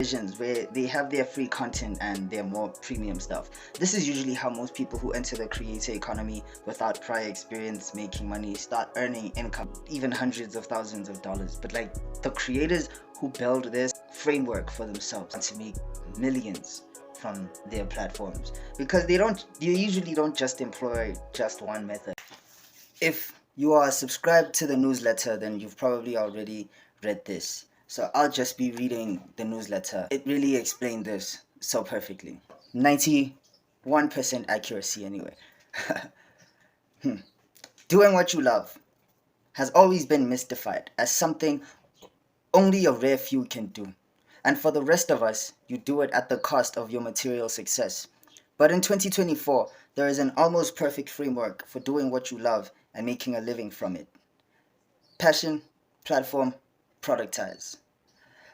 divisions where they have their free content and their more premium stuff. This is usually how most people who enter the creator economy without prior experience making money start earning income, even hundreds of thousands of dollars. But like the creators who build this framework for themselves and to make millions from their platforms, because they usually don't just employ just one method. If you are subscribed to the newsletter, then you've probably already read this. So I'll just be reading the newsletter. It really explained this so perfectly. 91% accuracy anyway. Doing what you love has always been mystified as something only a rare few can do. And for the rest of us, you do it at the cost of your material success. But in 2024, there is an almost perfect framework for doing what you love and making a living from it. Passion, platform, productize.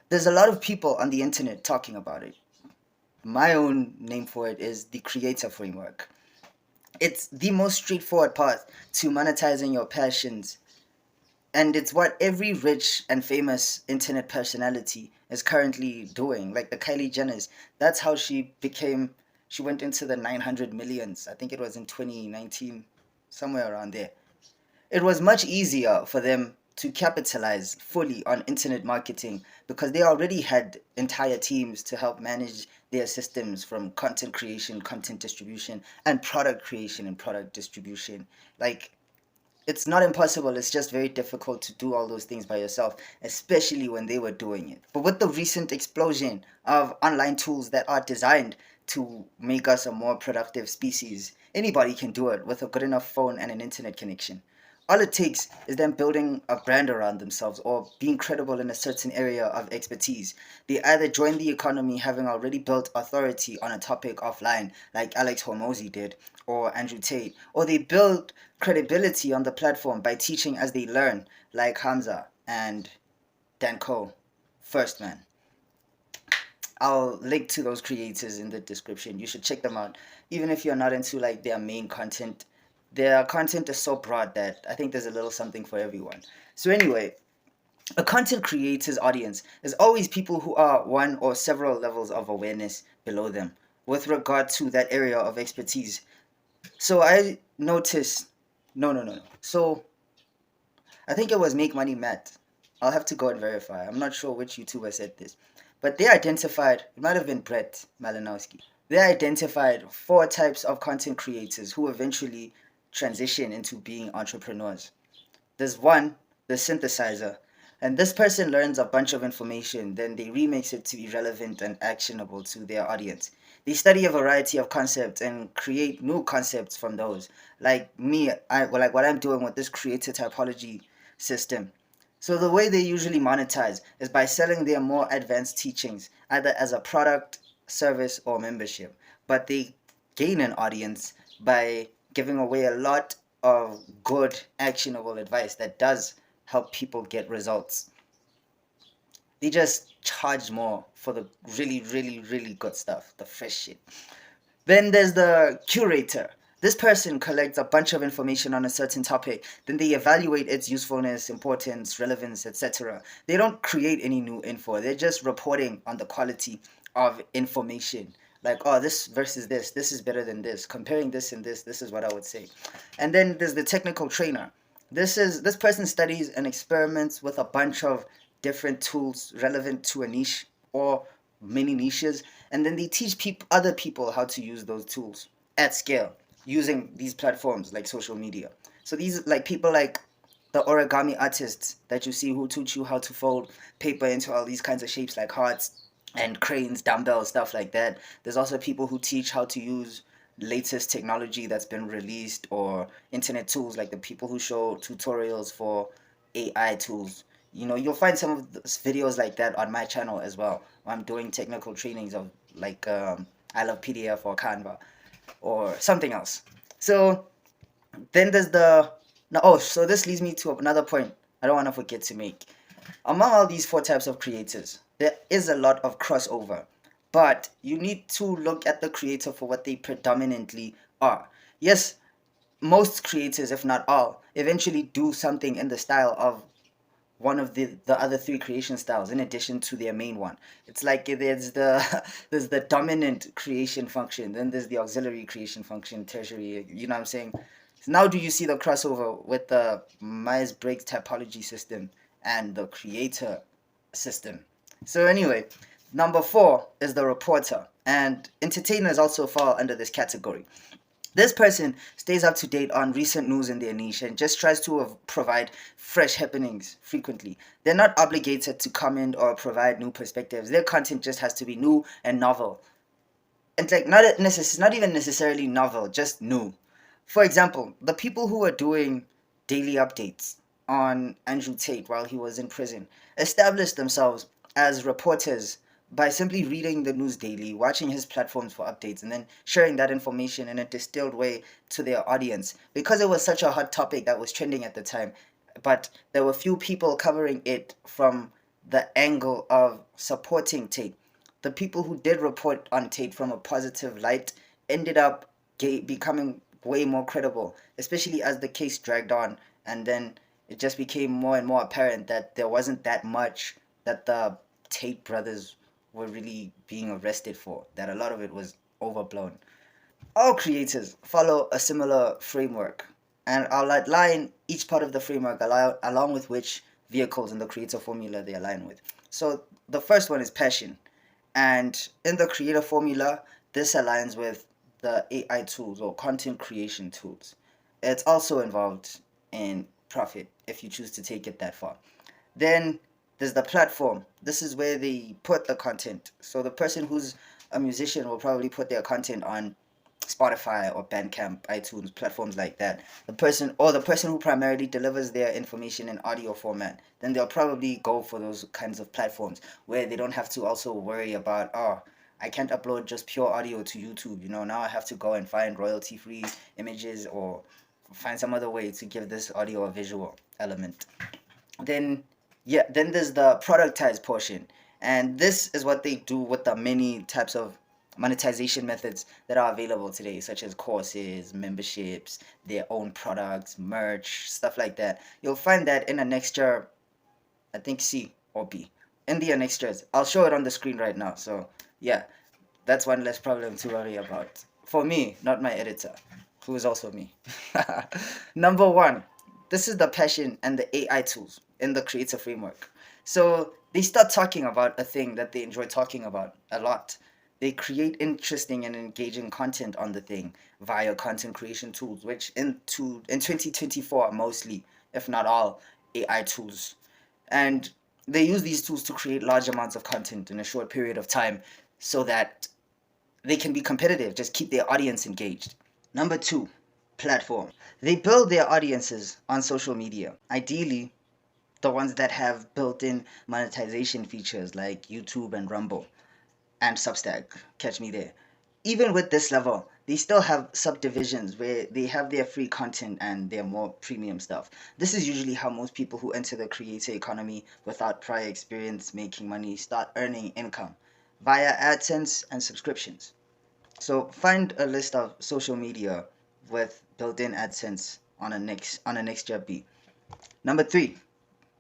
There's a lot of people on the internet talking about it. My own name for it is the creator framework. It's the most straightforward path to monetizing your passions, and it's what every rich and famous internet personality is currently doing. Like the Kylie Jenners, that's how she went into the 900 millions. I think it was in 2019, somewhere around there. It was much easier for them to capitalize fully on internet marketing because they already had entire teams to help manage their systems, from content creation, content distribution, and product creation and product distribution. Like, it's not impossible, it's just very difficult to do all those things by yourself, especially when they were doing it. But with the recent explosion of online tools that are designed to make us a more productive species, anybody can do it with a good enough phone and an internet connection. All it takes is them building a brand around themselves or being credible in a certain area of expertise. They either join the economy having already built authority on a topic offline, like Alex Hormozy did, or Andrew Tate, or they build credibility on the platform by teaching as they learn, like Hamza and Danko, First Man. I'll link to those creators in the description. You should check them out. Even if you're not into like their main content, their content is so broad that I think there's a little something for everyone. So anyway, a content creator's audience is always people who are one or several levels of awareness below them with regard to that area of expertise. So I noticed, no. So I think it was Make Money Matt. I'll have to go and verify. I'm not sure which YouTuber said this. But they identified, it might have been Brett Malinowski. They identified 4 types of content creators who eventually transition into being entrepreneurs. There's one, the synthesizer. And this person learns a bunch of information, then they remix it to be relevant and actionable to their audience. They study a variety of concepts and create new concepts from those. Like me, like what I'm doing with this creator typology system. So the way they usually monetize is by selling their more advanced teachings, either as a product, service, or membership. But they gain an audience by giving away a lot of good, actionable advice that does help people get results. They just charge more for the really, really, really good stuff, the fresh shit. Then there's the curator. This person collects a bunch of information on a certain topic, then they evaluate its usefulness, importance, relevance, etc. They don't create any new info, they're just reporting on the quality of information. Like, oh, this versus this is better than this. Comparing this and this is what I would say. And then there's the technical trainer. This person studies and experiments with a bunch of different tools relevant to a niche or many niches, and then they teach other people how to use those tools at scale using these platforms like social media. So these like people like the origami artists that you see who teach you how to fold paper into all these kinds of shapes like hearts and cranes, dumbbells, stuff like that. There's also people who teach how to use latest technology that's been released or internet tools, like the people who show tutorials for AI tools. You know, you'll find some of those videos like that on my channel as well. I'm doing technical trainings of like I love PDF or Canva or something else. So then there's the no, oh, so this leads me to another point I don't want to forget to make. Among all these 4 types of creators, there is a lot of crossover, but you need to look at the creator for what they predominantly are. Yes, most creators, if not all, eventually do something in the style of one of the other three creation styles in addition to their main one. It's like there's the there's the dominant creation function, then there's the auxiliary creation function, tertiary. You know what I'm saying? So now do you see the crossover with the Myers-Briggs typology system and the creator system? So anyway, number four is the reporter, and entertainers also fall under this category. This person stays up to date on recent news in their niche and just tries to provide fresh happenings frequently. They're not obligated to comment or provide new perspectives. Their content just has to be new and novel. And like not even necessarily novel, just new. For example, the people who were doing daily updates on Andrew Tate while he was in prison established themselves as reporters by simply reading the news daily, watching his platforms for updates, and then sharing that information in a distilled way to their audience. Because it was such a hot topic that was trending at the time, but there were few people covering it from the angle of supporting Tate. The people who did report on Tate from a positive light ended up becoming way more credible, especially as the case dragged on, and then it just became more and more apparent that there wasn't that much that the Tate brothers were really being arrested for, that a lot of it was overblown. All creators follow a similar framework, and I'll outline each part of the framework along with which vehicles in the creator formula they align with. So the first one is passion, and in the creator formula, this aligns with the AI tools or content creation tools. It's also involved in profit if you choose to take it that far. Then there's the platform. This is where they put the content. So the person who's a musician will probably put their content on Spotify or Bandcamp, iTunes, platforms like that. The person who primarily delivers their information in audio format, then they'll probably go for those kinds of platforms where they don't have to also worry about, oh, I can't upload just pure audio to YouTube. Now I have to go and find royalty free images or find some other way to give this audio a visual element. Then then there's the productized portion, and this is what they do with the many types of monetization methods that are available today, such as courses, memberships, their own products, merch, stuff like that. You'll find that in Annexure, I think C or B, in the Annexures. I'll show it on the screen right now. So yeah, that's one less problem to worry about for me, not my editor, who is also me. Number one, this is the passion and the AI tools in the creator framework. So they start talking about a thing that they enjoy talking about a lot. They create interesting and engaging content on the thing via content creation tools, which in 2024 are mostly, if not all, AI tools. And they use these tools to create large amounts of content in a short period of time so that they can be competitive, just keep their audience engaged. Number two, platform. They build their audiences on social media. Ideally, the ones that have built-in monetization features like YouTube and Rumble and Substack. Catch me there. Even with this level, they still have subdivisions where they have their free content and their more premium stuff. This is usually how most people who enter the creator economy without prior experience making money start earning income via AdSense and subscriptions. So find a list of social media with built-in AdSense on a next job B. Number three,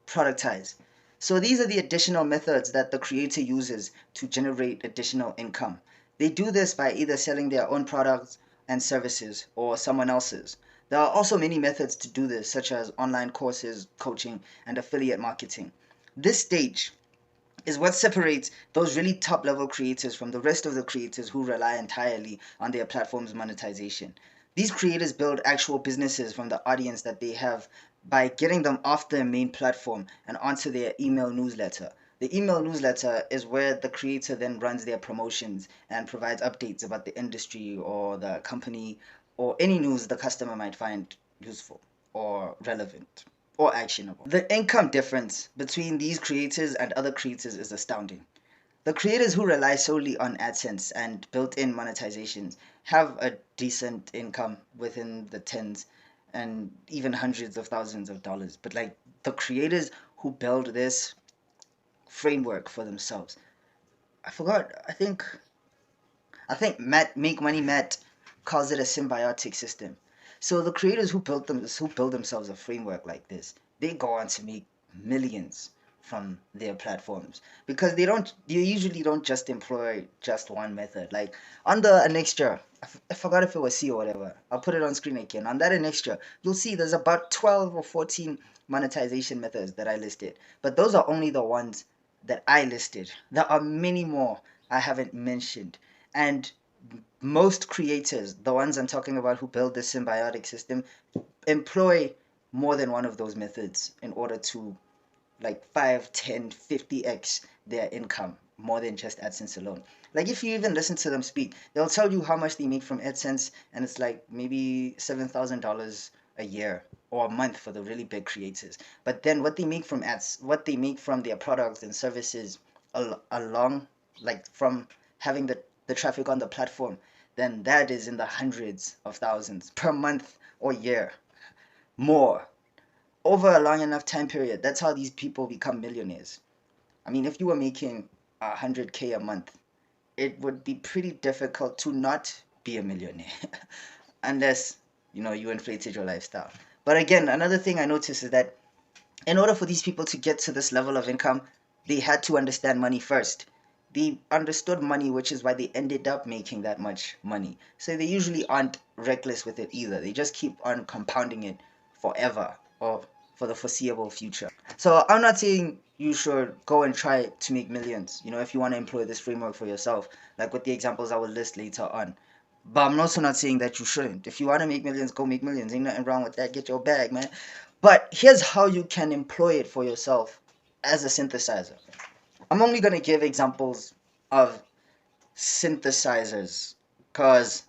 productize. So these are the additional methods that the creator uses to generate additional income. They do this by either selling their own products and services or someone else's. There are also many methods to do this, such as online courses, coaching, and affiliate marketing. This stage is what separates those really top level creators from the rest of the creators who rely entirely on their platform's monetization. These creators build actual businesses from the audience that they have by getting them off their main platform and onto their email newsletter. The email newsletter is where the creator then runs their promotions and provides updates about the industry or the company or any news the customer might find useful or relevant or actionable. The income difference between these creators and other creators is astounding. The creators who rely solely on AdSense and built-in monetizations have a decent income within the tens and even hundreds of thousands of dollars. But like the creators who build this framework for themselves, I forgot. I think Make Money Matt calls it a symbiotic system. So the creators who build themselves a framework like this, they go on to make millions from their platforms, because they usually don't just employ just one method. Like on the annexure, I forgot if it was C or whatever. I'll put it on screen again. On that annexure, you'll see there's about 12 or 14 monetization methods that I listed, but those are only the ones that I listed. There are many more I haven't mentioned, and most creators, the ones I'm talking about who build this symbiotic system, employ more than one of those methods in order to like 5, 10, 50x their income, more than just AdSense alone. Like if you even listen to them speak, they'll tell you how much they make from AdSense, and it's like maybe $7,000 a year or a month for the really big creators. But then what they make from ads, what they make from their products and services along, like from having the traffic on the platform, then that is in the hundreds of thousands per month or year, more over a long enough time period. That's how these people become millionaires. I mean, if you were making 100K a month, it would be pretty difficult to not be a millionaire unless, you inflated your lifestyle. But again, another thing I noticed is that in order for these people to get to this level of income, they had to understand money first. They understood money, which is why they ended up making that much money. So they usually aren't reckless with it either. They just keep on compounding it forever, or for the foreseeable future. So I'm not saying you should go and try to make millions, if you want to employ this framework for yourself, like with the examples I will list later on. But I'm also not saying that you shouldn't. If you want to make millions, go make millions. Ain't nothing wrong with that. Get your bag, man. But here's how you can employ it for yourself as a synthesizer. I'm only going to give examples of synthesizers because,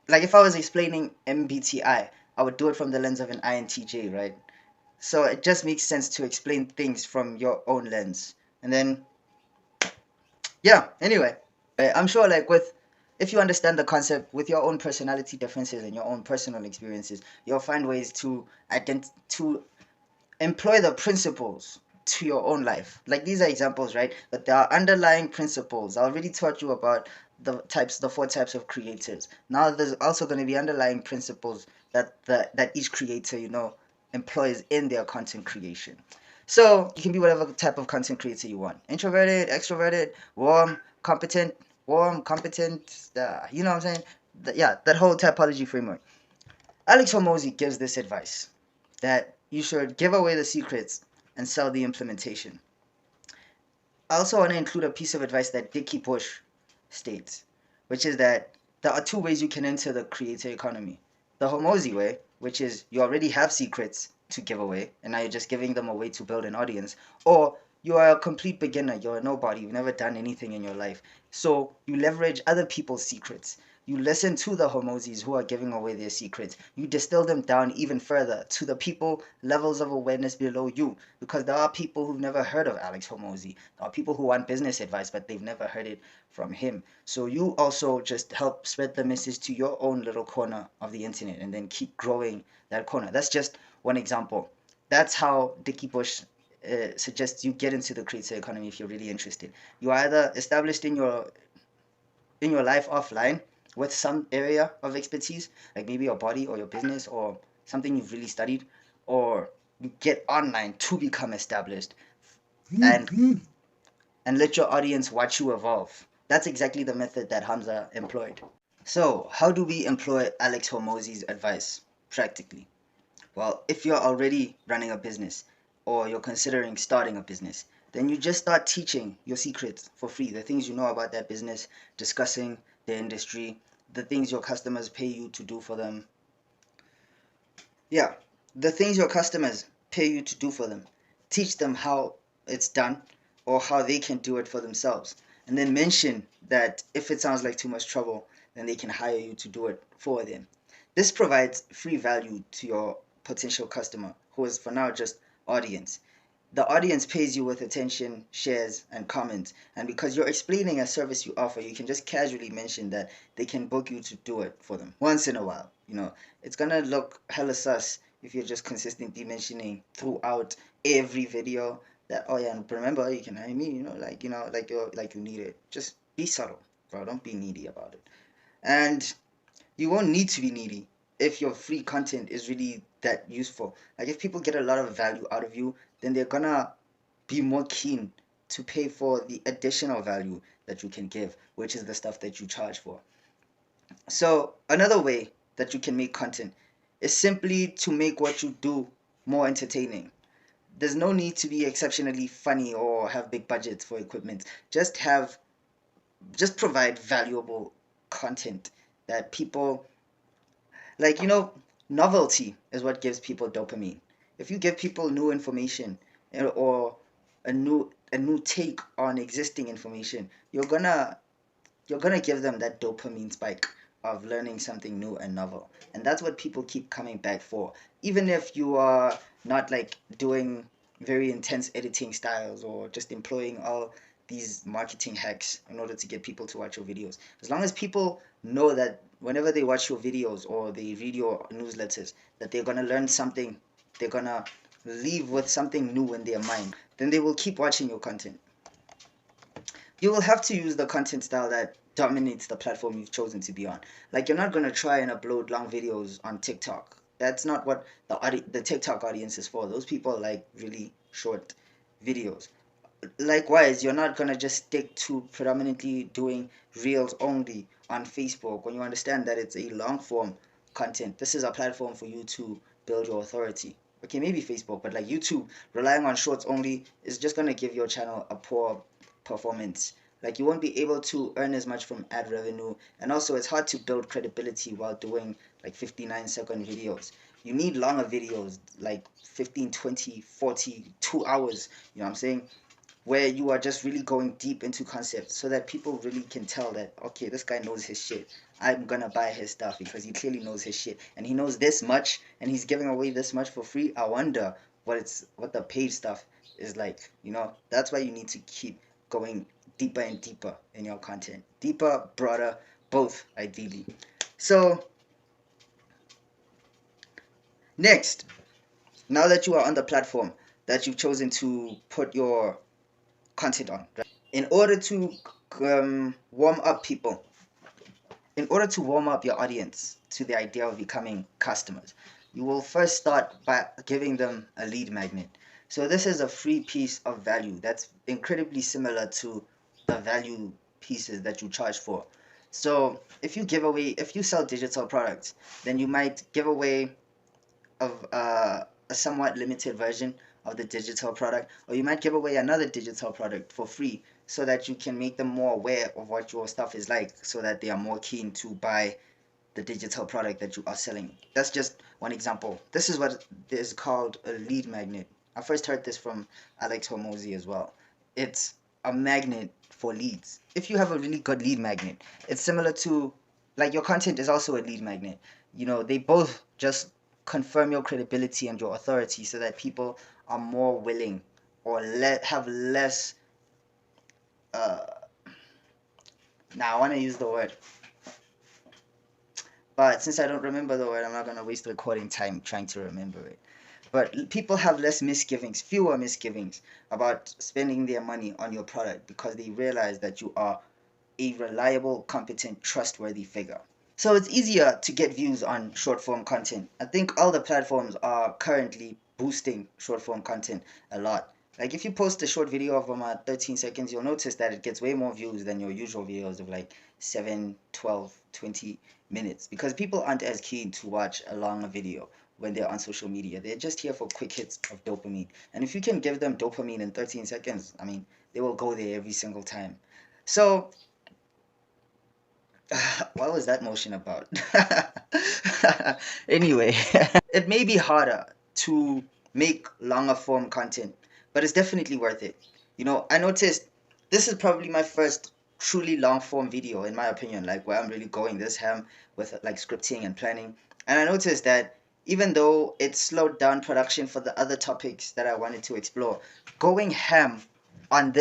like, if I was explaining MBTI, I would do it from the lens of an INTJ, right? So it just makes sense to explain things from your own lens. And then, yeah, anyway, I'm sure, like, if you understand the concept with your own personality differences and your own personal experiences, you'll find ways to to employ the principles to your own life. Like these are examples, right? But there are underlying principles. I already taught you about the four types of creators. Now there's also going to be underlying principles that each creator, employs in their content creation. So you can be whatever type of content creator you want. Introverted, extroverted, warm, competent, you know what I'm saying? Yeah, that whole typology framework. Alex Hormozy gives this advice that you should give away the secrets and sell the implementation. I also want to include a piece of advice that Dickie Bush states, which is that there are two ways you can enter the creator economy. The Hormozy way, which is you already have secrets to give away, and now you're just giving them away to build an audience, or you are a complete beginner, you're a nobody, you've never done anything in your life. So you leverage other people's secrets. You listen to the Hormozis who are giving away their secrets. You distill them down even further to the people levels of awareness below you, because there are people who've never heard of Alex Hormozy. There are people who want business advice, but they've never heard it from him. So you also just help spread the message to your own little corner of the internet and then keep growing that corner. That's just one example. That's how Dickie Bush suggests you get into the creator economy if you're really interested. You are either established in your life offline with some area of expertise, like maybe your body or your business or something you've really studied, or you get online to become established and let your audience watch you evolve. That's exactly the method that Hamza employed. So, how do we employ Alex Hormozy's advice practically? Well, if you're already running a business or you're considering starting a business, then you just start teaching your secrets for free, the things you know about that business, discussing the industry, the things your customers pay you to do for them. Yeah, the things your customers pay you to do for them. Teach them how it's done or how they can do it for themselves. And then mention that if it sounds like too much trouble, then they can hire you to do it for them. This provides free value to your potential customer, who is for now just audience. The audience pays you with attention, shares, and comments. And because you're explaining a service you offer, you can just casually mention that they can book you to do it for them once in a while. It's gonna look hella sus if you're just consistently mentioning throughout every video that, oh yeah, and remember you can hire me, like you need it. Just be subtle, bro. Don't be needy about it. And you won't need to be needy. if your free content is really that useful. Like if people get a lot of value out of you, then they're gonna be more keen to pay for the additional value that you can give, which is the stuff that you charge for. So another way that you can make content is simply to make what you do more entertaining. There's no need to be exceptionally funny or have big budgets for equipment. Just provide valuable content that people like. Novelty is what gives people dopamine. If you give people new information, or a new take on existing information, you're gonna give them that dopamine spike of learning something new and novel. And that's what people keep coming back for. Even if you are not like doing very intense editing styles or just employing all these marketing hacks in order to get people to watch your videos. As long as people know that whenever they watch your videos or they read your newsletters, that they're gonna learn something, they're gonna leave with something new in their mind, then they will keep watching your content. You will have to use the content style that dominates the platform you've chosen to be on. Like you're not gonna try and upload long videos on TikTok. That's not what the TikTok audience is for. Those people like really short videos. Likewise, you're not gonna just stick to predominantly doing reels only on Facebook when you understand that it's a long form content. This is a platform for you to build your authority. Okay, maybe Facebook, but like YouTube, relying on shorts only is just gonna give your channel a poor performance. Like you won't be able to earn as much from ad revenue, and also it's hard to build credibility while doing like 59-second videos. You need longer videos, like 15, 20, 40, 2 hours, you know what I'm saying? Where you are just really going deep into concepts so that people really can tell that, okay, this guy knows his shit. I'm gonna buy his stuff because he clearly knows his shit and he knows this much and he's giving away this much for free. I wonder what the paid stuff is like. That's why you need to keep going deeper and deeper in your content. Deeper, broader, both ideally. So next, now that you are on the platform that you've chosen to put your content on, right? in order to warm up people, in order to warm up your audience to the idea of becoming customers, you will first start by giving them a lead magnet. So this is a free piece of value that's incredibly similar to the value pieces that you charge for. So if you sell digital products, then you might give away of a somewhat limited version of the digital product, or you might give away another digital product for free so that you can make them more aware of what your stuff is like, so that they are more keen to buy the digital product that you are selling. That's just one example. This is what is called a lead magnet. I first heard this from Alex Hormozy as well. It's a magnet for leads. If you have a really good lead magnet, it's similar to, like, your content is also a lead magnet. They both just confirm your credibility and your authority so that people are more willing or have less now I want to use the word, but since I don't remember the word, I'm not going to waste recording time trying to remember it. But people have less misgivings, fewer misgivings about spending their money on your product because they realize that you are a reliable, competent, trustworthy figure. So it's easier to get views on short form content. I think all the platforms are currently boosting short form content a lot. Like if you post a short video of 13 seconds, you'll notice that it gets way more views than your usual videos of like 7, 12, 20 minutes, because people aren't as keen to watch a longer video when they're on social media. They're just here for quick hits of dopamine. And if you can give them dopamine in 13 seconds, I mean, they will go there every single time. So what was that motion about? Anyway, it may be harder to make longer form content, but it's definitely worth it. I noticed this is probably my first truly long form video, in my opinion, like where I'm really going this ham with like scripting and planning. And I noticed that even though it slowed down production for the other topics that I wanted to explore, going ham on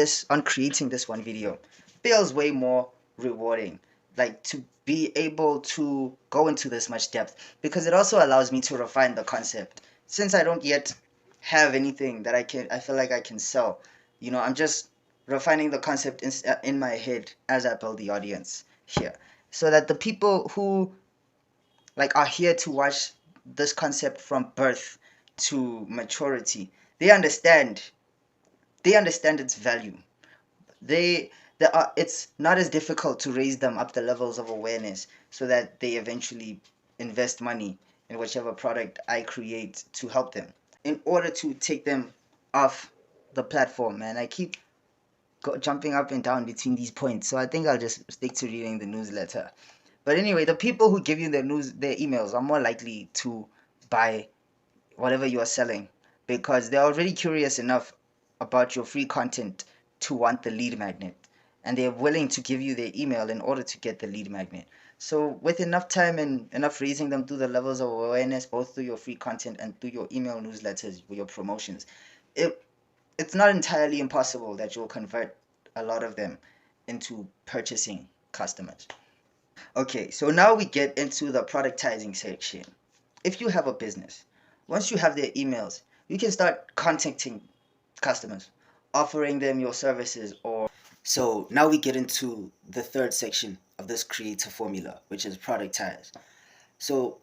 creating this one video feels way more rewarding. Like to be able to go into this much depth, because it also allows me to refine the concept. Since I don't yet have anything that I feel like I can sell, I'm just refining the concept in my head as I build the audience here, so that the people who like are here to watch this concept from birth to maturity. They understand. They understand its value. They it's not as difficult to raise them up the levels of awareness so that they eventually invest money in whichever product I create to help them. In order to take them off the platform, man, I keep jumping up and down between these points, so I think I'll just stick to reading the newsletter. But anyway, the people who give you their emails are more likely to buy whatever you are selling because they're already curious enough about your free content to want the lead magnet, and they're willing to give you their email in order to get the lead magnet. So with enough time and enough raising them through the levels of awareness, both through your free content and through your email newsletters, your promotions, it it's not entirely impossible that you'll convert a lot of them into purchasing customers. Okay, so now we get into the productizing section. If you have a business, once you have their emails, you can start contacting customers, offering them your services or so now we get into the third section of this creator formula, which is productize. So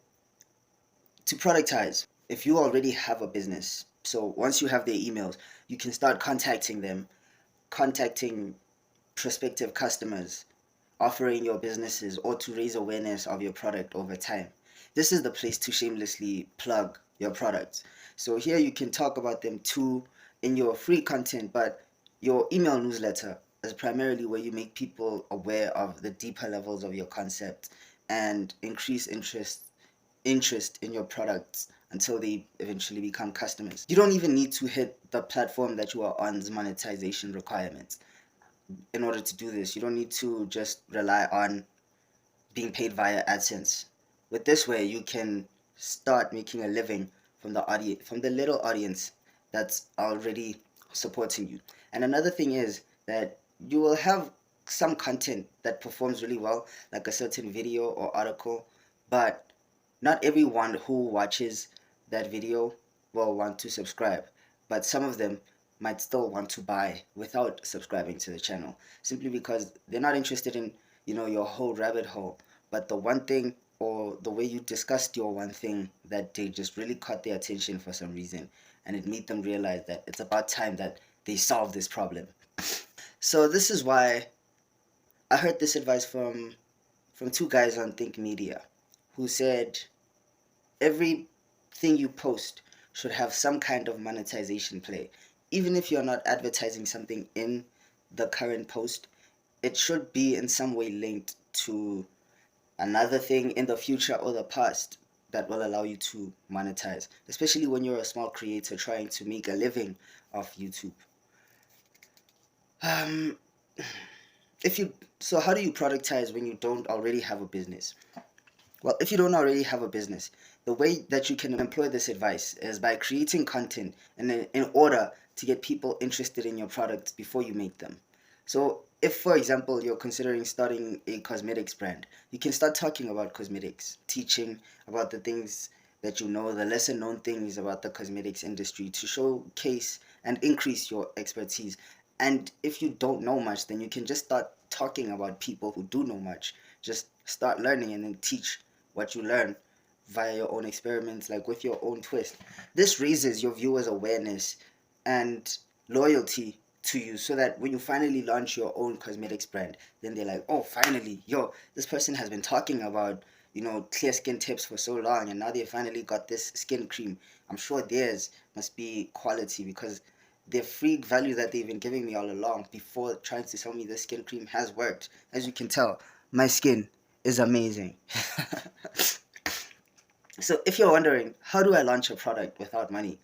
to productize, if you already have a business, so once you have their emails, you can start contacting them, contacting prospective customers, offering your businesses or to raise awareness of your product over time. This is the place to shamelessly plug your products. So here you can talk about them too in your free content, but your email newsletter is primarily where you make people aware of the deeper levels of your concept and increase interest in your products until they eventually become customers. You don't even need to hit the platform that you are on's monetization requirements in order to do this. You don't need to just rely on being paid via AdSense. With this way, you can start making a living from the audience, from the little audience that's already supporting you. And another thing is that you will have some content that performs really well, like a certain video or article, but not everyone who watches that video will want to subscribe, but some of them might still want to buy without subscribing to the channel simply because they're not interested in, your whole rabbit hole, but the one thing or the way you discussed your one thing that day just really caught their attention for some reason, and it made them realize that it's about time that they solve this problem. So this is why I heard this advice from two guys on Think Media who said everything you post should have some kind of monetization play. Even if you're not advertising something in the current post, it should be in some way linked to another thing in the future or the past that will allow you to monetize, especially when you're a small creator trying to make a living off YouTube. Um, if you so how do you productize when you don't already have a business? Well, if you don't already have a business, the way that you can employ this advice is by creating content in order to get people interested in your products before you make them. So if, for example, you're considering starting a cosmetics brand, you can start talking about cosmetics, teaching about the things that you know, the lesser known things about the cosmetics industry to showcase and increase your expertise. And if you don't know much, then you can just start talking about people who do know much. Just start learning and then teach what you learn via your own experiments, like with your own twist. This raises your viewers' awareness and loyalty to you so that when you finally launch your own cosmetics brand, then they're like, oh, finally, yo, this person has been talking about, clear skin tips for so long, and now they finally got this skin cream. I'm sure theirs must be quality because the free value that they've been giving me all along before trying to sell me this skin cream has worked. As you can tell, my skin is amazing. So if you're wondering, how do I launch a product without money?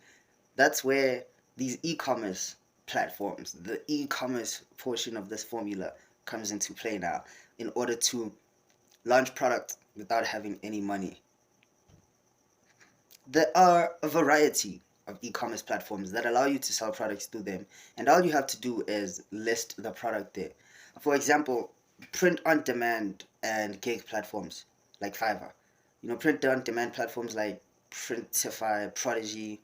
That's where these e-commerce platforms, the e-commerce portion of this formula comes into play now in order to launch product without having any money. There are a variety of e-commerce platforms that allow you to sell products through them, and all you have to do is list the product there. For example, print on demand and gig platforms like Fiverr. Print on demand platforms like Printify, Prodigy,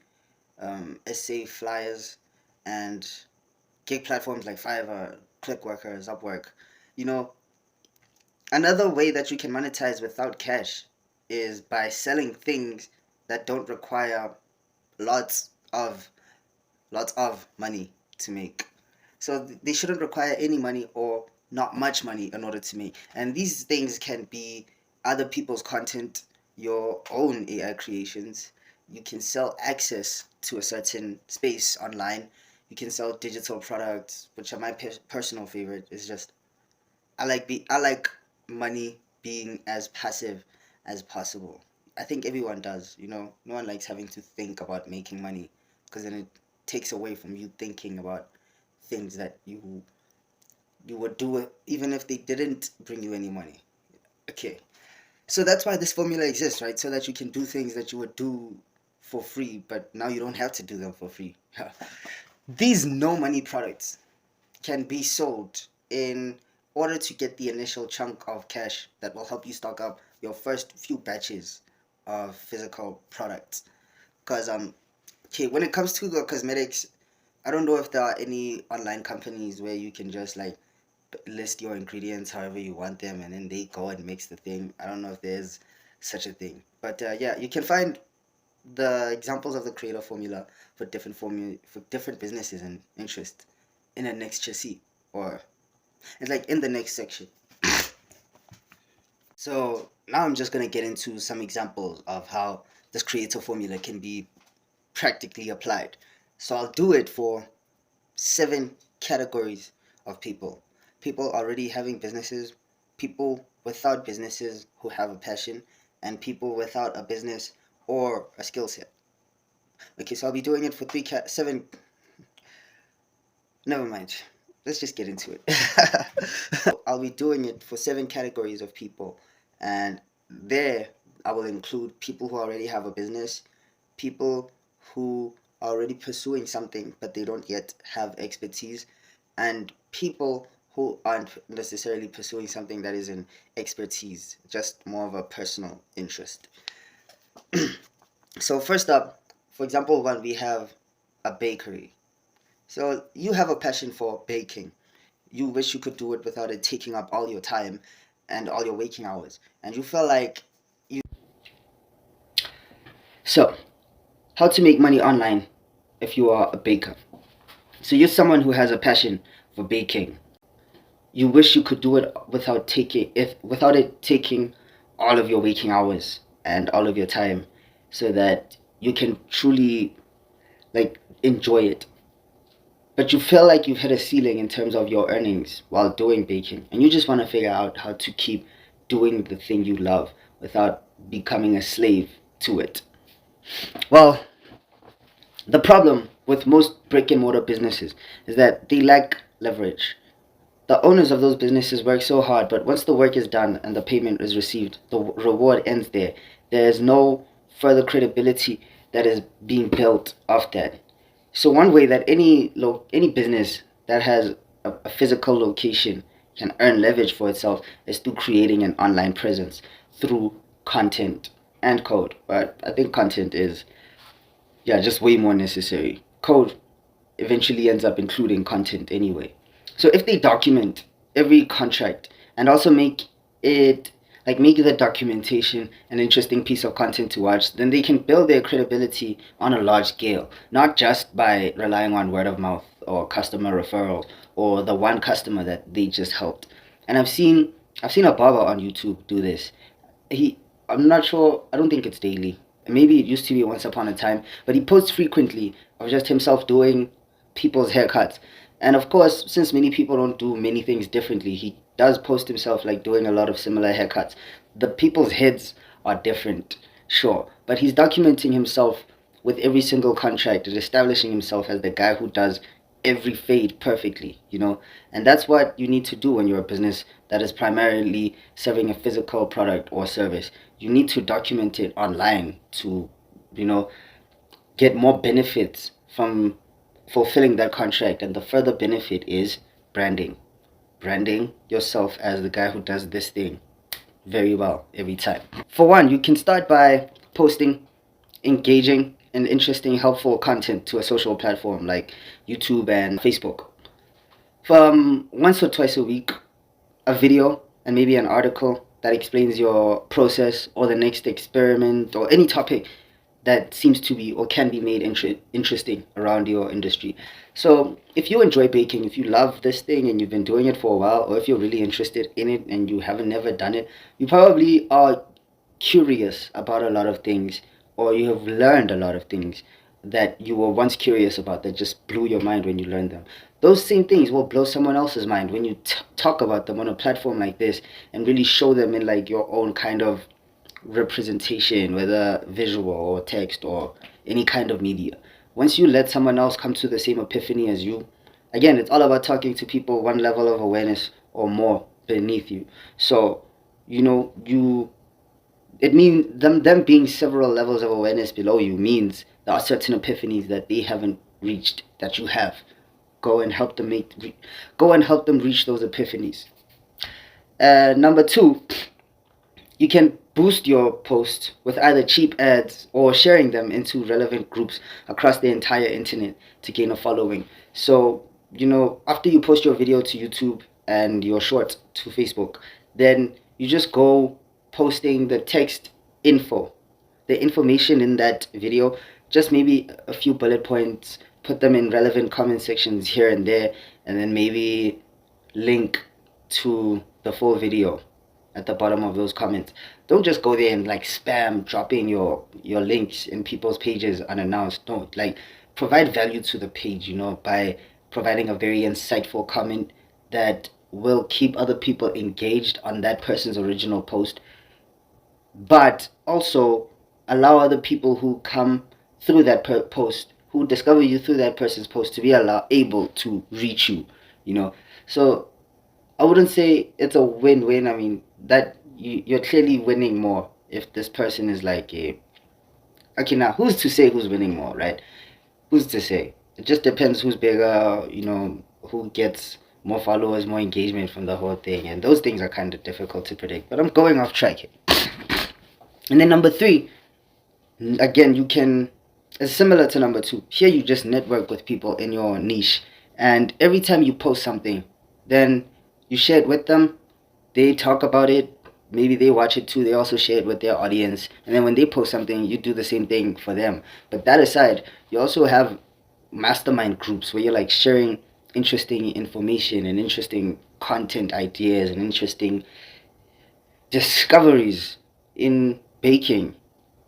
SA Flyers, and gig platforms like Fiverr, Clickworkers, Upwork. You know, Another way that you can monetize without cash is by selling things that don't require lots of lots of money to make. So they shouldn't require any money or not much money in order to make. And these things can be other people's content, your own AI creations. You can sell access to a certain space online. You can sell digital products, which are my personal favorite. Is just I like money being as passive as possible. I think everyone does. No one likes having to think about making money because then it takes away from you thinking about things that you would do even if they didn't bring you any money. Okay, so that's why this formula exists, right? So that you can do things that you would do for free, but now you don't have to do them for free. These no money products can be sold in order to get the initial chunk of cash that will help you stock up your first few batches of physical products. Because okay, when it comes to the cosmetics, I don't know if there are any online companies where you can just like list your ingredients however you want them and then they go and mix the thing. I don't know if there's such a thing, but yeah, you can find the examples of the creator formula for different businesses and interests in the next chassis, or it's like in the next section. So now I'm just gonna get into some examples of how this creator formula can be practically applied. So I'll do it for 7 categories of people: people already having businesses, people without businesses who have a passion, and people without a business or a skill set. Okay, so I'll be doing it for 7. Never mind. Let's just get into it. I'll be doing it for 7 categories of people, and there I will include people who already have a business, people who are already pursuing something but they don't yet have expertise, and people who aren't necessarily pursuing something that is an expertise, just more of a personal interest. So first up, for example, when we have a bakery. So you have a passion for baking. You wish you could do it without it taking up all your time and all your waking hours. And you feel like you. So, how to make money online if you are a baker. So you're someone who has a passion for baking. You wish you could do it without it taking all of your waking hours and all of your time, so that you can truly like enjoy it. But you feel like you've hit a ceiling in terms of your earnings while doing baking, and you just want to figure out how to keep doing the thing you love without becoming a slave to it. Well, the problem with most brick and mortar businesses is that they lack leverage. The owners of those businesses work so hard, but once the work is done and the payment is received, the reward ends there. There is no further credibility that is being built off that. So one way that any business that has a physical location can earn leverage for itself is through creating an online presence through content and code. But I think content is just way more necessary. Code eventually ends up including content anyway. So if they document every contract and also make the documentation an interesting piece of content to watch, then they can build their credibility on a large scale, not just by relying on word of mouth or customer referrals or the one customer that they just helped. And I've seen a barber on YouTube do this. I'm not sure, I don't think it's daily. Maybe it used to be once upon a time, but he posts frequently of just himself doing people's haircuts. And of course, since many people don't do many things differently, he does post himself like doing a lot of similar haircuts. The people's heads are different, sure, but he's documenting himself with every single contract and establishing himself as the guy who does every fade perfectly. And that's what you need to do when you're a business that is primarily serving a physical product or service. You need to document it online to, you know, get more benefits from fulfilling that contract. And the further benefit is branding. Branding yourself as the guy who does this thing very well every time. For one, you can start by posting engaging and interesting, helpful content to a social platform like YouTube and Facebook. From once or twice a week, a video and maybe an article that explains your process or the next experiment or any topic that seems to be or can be made interesting around your industry. So if you enjoy baking, if you love this thing and you've been doing it for a while, or if you're really interested in it and you haven't never done it, you probably are curious about a lot of things, or you have learned a lot of things that you were once curious about that just blew your mind when you learned them. Those same things will blow someone else's mind when you talk about them on a platform like this and really show them in like your own kind of representation, whether visual or text or any kind of media. Once you let someone else come to the same epiphany as you, again, it's all about talking to people one level of awareness or more beneath you. So, you it means them being several levels of awareness below you means there are certain epiphanies that they haven't reached that you have. Go and help them reach those epiphanies. Number two, you can boost your post with either cheap ads or sharing them into relevant groups across the entire internet to gain a following. So, after you post your video to YouTube and your short to Facebook, then you just go posting the text info, the information in that video, just maybe a few bullet points, put them in relevant comment sections here and there, and then maybe link to the full video at the bottom of those comments. Don't just go there and like spam dropping your links in people's pages unannounced. No, like provide value to the page, by providing a very insightful comment that will keep other people engaged on that person's original post, but also allow other people who come through that post, who discover you through that person's post, to be able to reach you. So I wouldn't say it's a win-win. I mean, that you're clearly winning more if this person is like okay, now who's to say who's winning more, right? Who's to say? It just depends who's bigger, who gets more followers, more engagement from the whole thing, and those things are kind of difficult to predict, but I'm going off track here. And then number three, again, it's similar to number two. Here you just network with people in your niche, and every time you post something, then you share it with them, they talk about it, maybe they watch it too, they also share it with their audience, and then when they post something, you do the same thing for them. But that aside, you also have mastermind groups where you're like sharing interesting information and interesting content ideas and interesting discoveries in baking.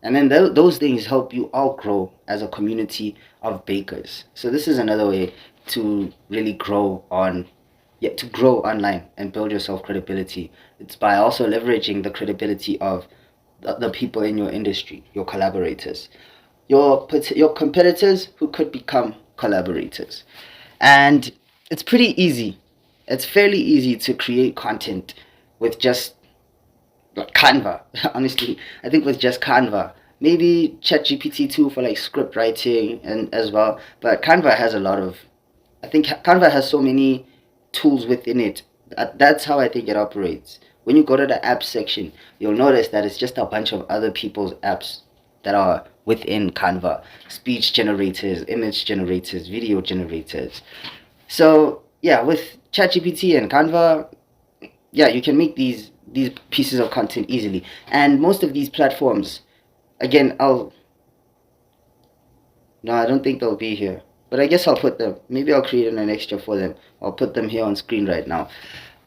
And then those things help you all grow as a community of bakers. So this is another way to really grow online and build your self credibility. It's by also leveraging the credibility of the people in your industry, your collaborators, your competitors who could become collaborators. And it's pretty easy. It's fairly easy to create content with just Canva. Honestly, I think with just Canva. Maybe ChatGPT too for like script writing and as well. But I think Canva has so many tools within it. That's how I think it operates. When you go to the apps section, you'll notice that it's just a bunch of other people's apps that are within Canva. Speech generators, image generators, video generators. So yeah, with ChatGPT and Canva, yeah, you can make these pieces of content easily. And most of these platforms, again, I don't think they'll be here, but I guess I'll put them, maybe I'll create an extra for them. I'll put them here on screen right now.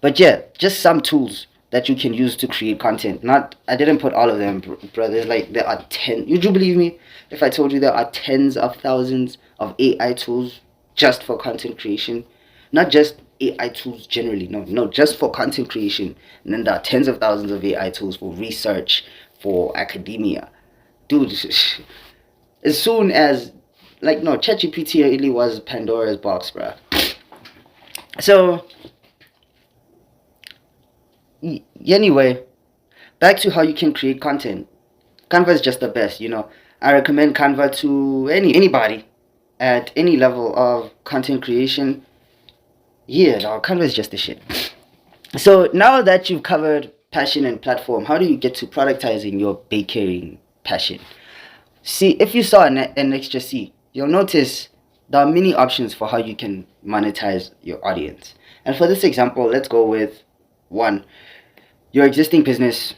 But yeah, just some tools that you can use to create content. I didn't put all of them, brothers. Like there are 10. Would you believe me if I told you there are tens of thousands of AI tools just for content creation? Not just AI tools generally, no, just for content creation. And then there are tens of thousands of AI tools for research, for academia. Dude, as soon as, ChatGPT really was Pandora's box, bruh. So, anyway, back to how you can create content. Canva is just the best, I recommend Canva to anybody at any level of content creation. Yeah, no, Canva is just the shit. So now that you've covered passion and platform, how do you get to productizing your baking passion? See, if you saw an extra C, you'll notice there are many options for how you can monetize your audience. And for this example, let's go with one. your existing business,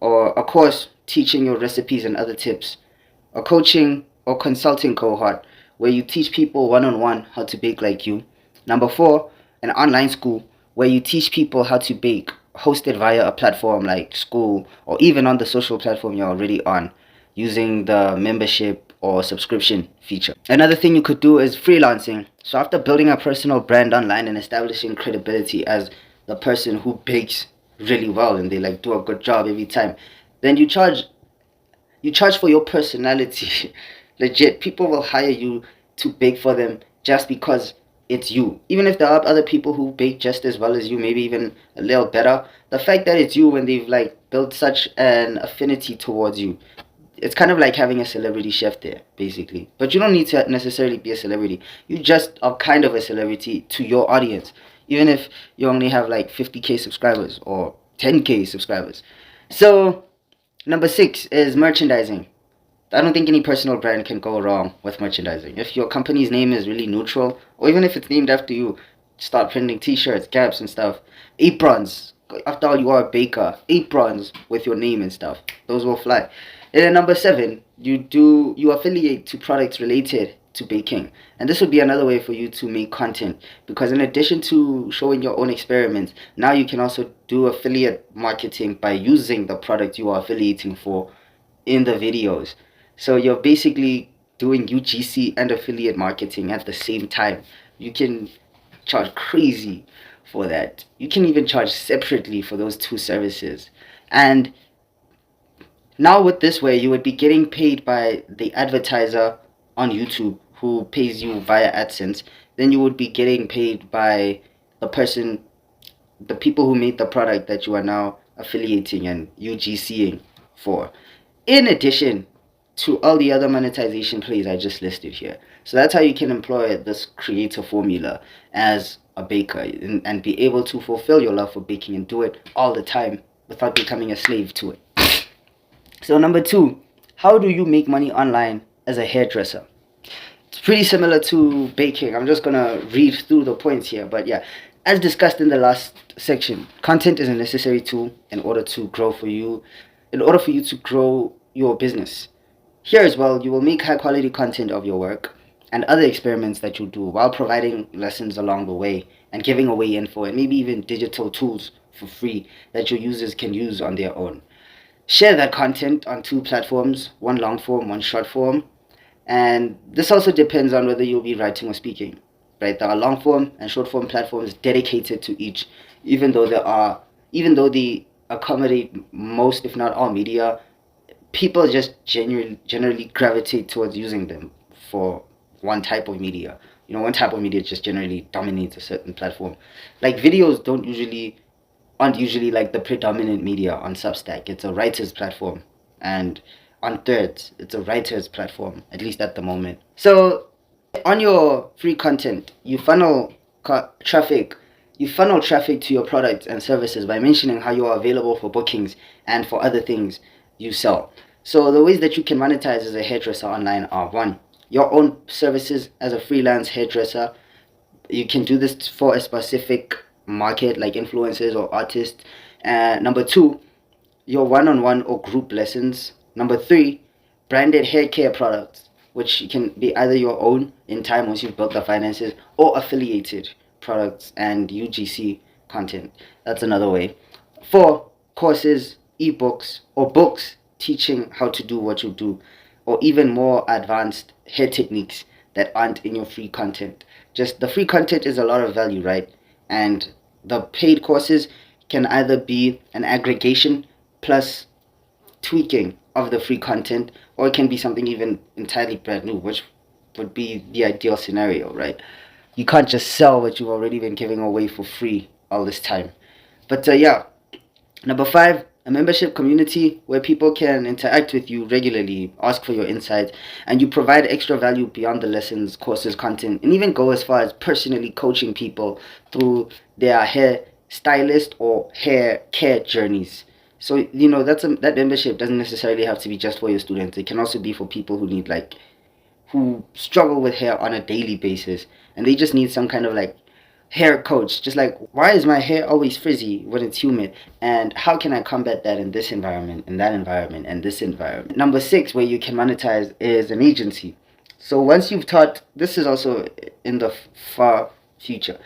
or a course teaching your recipes and other tips, a coaching or consulting cohort where you teach people one on one how to bake like you. Number four, an online school where you teach people how to bake, hosted via a platform like school or even on the social platform you're already on using the membership or subscription feature. Another thing you could do is freelancing. So after building a personal brand online and establishing credibility as the person who bakes really well and they like do a good job every time, then you charge for your personality. Legit, people will hire you to bake for them just because it's you. Even if there are other people who bake just as well as you, maybe even a little better, the fact that it's you when they've like built such an affinity towards you, it's kind of like having a celebrity chef there, basically. But you don't need to necessarily be a celebrity. You just are kind of a celebrity to your audience, even if you only have like 50K subscribers or 10K subscribers. So number six is merchandising. I don't think any personal brand can go wrong with merchandising. If your company's name is really neutral, or even if it's named after you, start printing t-shirts, caps and stuff. Aprons. After all, you are a baker. Aprons with your name and stuff. Those will fly. And then number seven, you affiliate to products related to baking. And this would be another way for you to make content, because in addition to showing your own experiments, now you can also do affiliate marketing by using the product you are affiliating for in the videos. So you're basically doing UGC and affiliate marketing at the same time. You can charge crazy for that. You can even charge separately for those two services. And now with this way, you would be getting paid by the advertiser on YouTube who pays you via AdSense. Then you would be getting paid by the person, the people who made the product that you are now affiliating and UGCing for, in addition to all the other monetization plays I just listed here. So that's how you can employ this creator formula as a baker and be able to fulfill your love for baking and do it all the time without becoming a slave to it. So number two, how do you make money online as a hairdresser? It's pretty similar to baking. I'm just gonna read through the points here, but yeah, as discussed in the last section, content is a necessary tool in order to grow for you, in order for you to grow your business. Here as well, you will make high quality content of your work and other experiments that you do while providing lessons along the way and giving away info and maybe even digital tools for free that your users can use on their own. Share that content on two platforms, one long form, one short form. And this also depends on whether you'll be writing or speaking. Right? There are long form and short form platforms dedicated to each, even though they accommodate most, if not all, media. People just generally gravitate towards using them for one type of media. One type of media just generally dominates a certain platform. Like videos aren't usually like the predominant media on Substack. It's a writer's platform, and on Threads, it's a writer's platform, at least at the moment. So on your free content, you funnel traffic. You funnel traffic to your products and services by mentioning how you are available for bookings and for other things you sell. So the ways that you can monetize as a hairdresser online are: one, your own services as a freelance hairdresser. You can do this for a specific market like influencers or artists. Number two, your one-on-one or group lessons. Number three, branded hair care products, which can be either your own in time once you've built the finances, or affiliated products and UGC content. That's another way. Four, courses, ebooks, or books teaching how to do what you do, or even more advanced hair techniques that aren't in your free content. Just the free content is a lot of value, right? And the paid courses can either be an aggregation plus tweaking of the free content, or it can be something even entirely brand new, which would be the ideal scenario, right? You can't just sell what you've already been giving away for free all this time. But yeah, number five, a membership community where people can interact with you regularly, ask for your insights, and you provide extra value beyond the lessons, courses, content, and even go as far as personally coaching people through their hair stylist or hair care journeys. So that membership doesn't necessarily have to be just for your students. It can also be for people who struggle with hair on a daily basis, and they just need some kind of like hair coach, just like, why is my hair always frizzy when it's humid, and how can I combat that in this environment, in that environment, and this environment. Number 6, where you can monetize, is an agency. So once you've taught, this is also in the far future,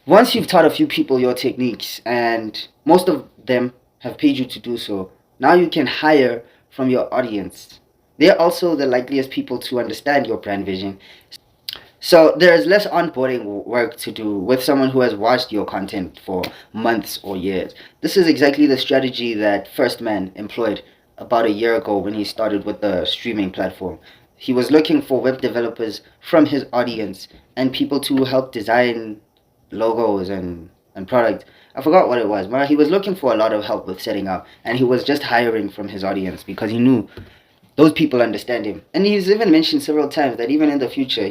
once you've taught a few people your techniques and most of them have paid you to do so, now you can hire from your audience. They're also the likeliest people to understand your brand vision. So there's less onboarding work to do with someone who has watched your content for months or years. This is exactly the strategy that First Man employed about a year ago when he started with the streaming platform. He was looking for web developers from his audience and people to help design logos and product. I forgot what it was, but he was looking for a lot of help with setting up, and he was just hiring from his audience because he knew those people understand him. And he's even mentioned several times that even in the future,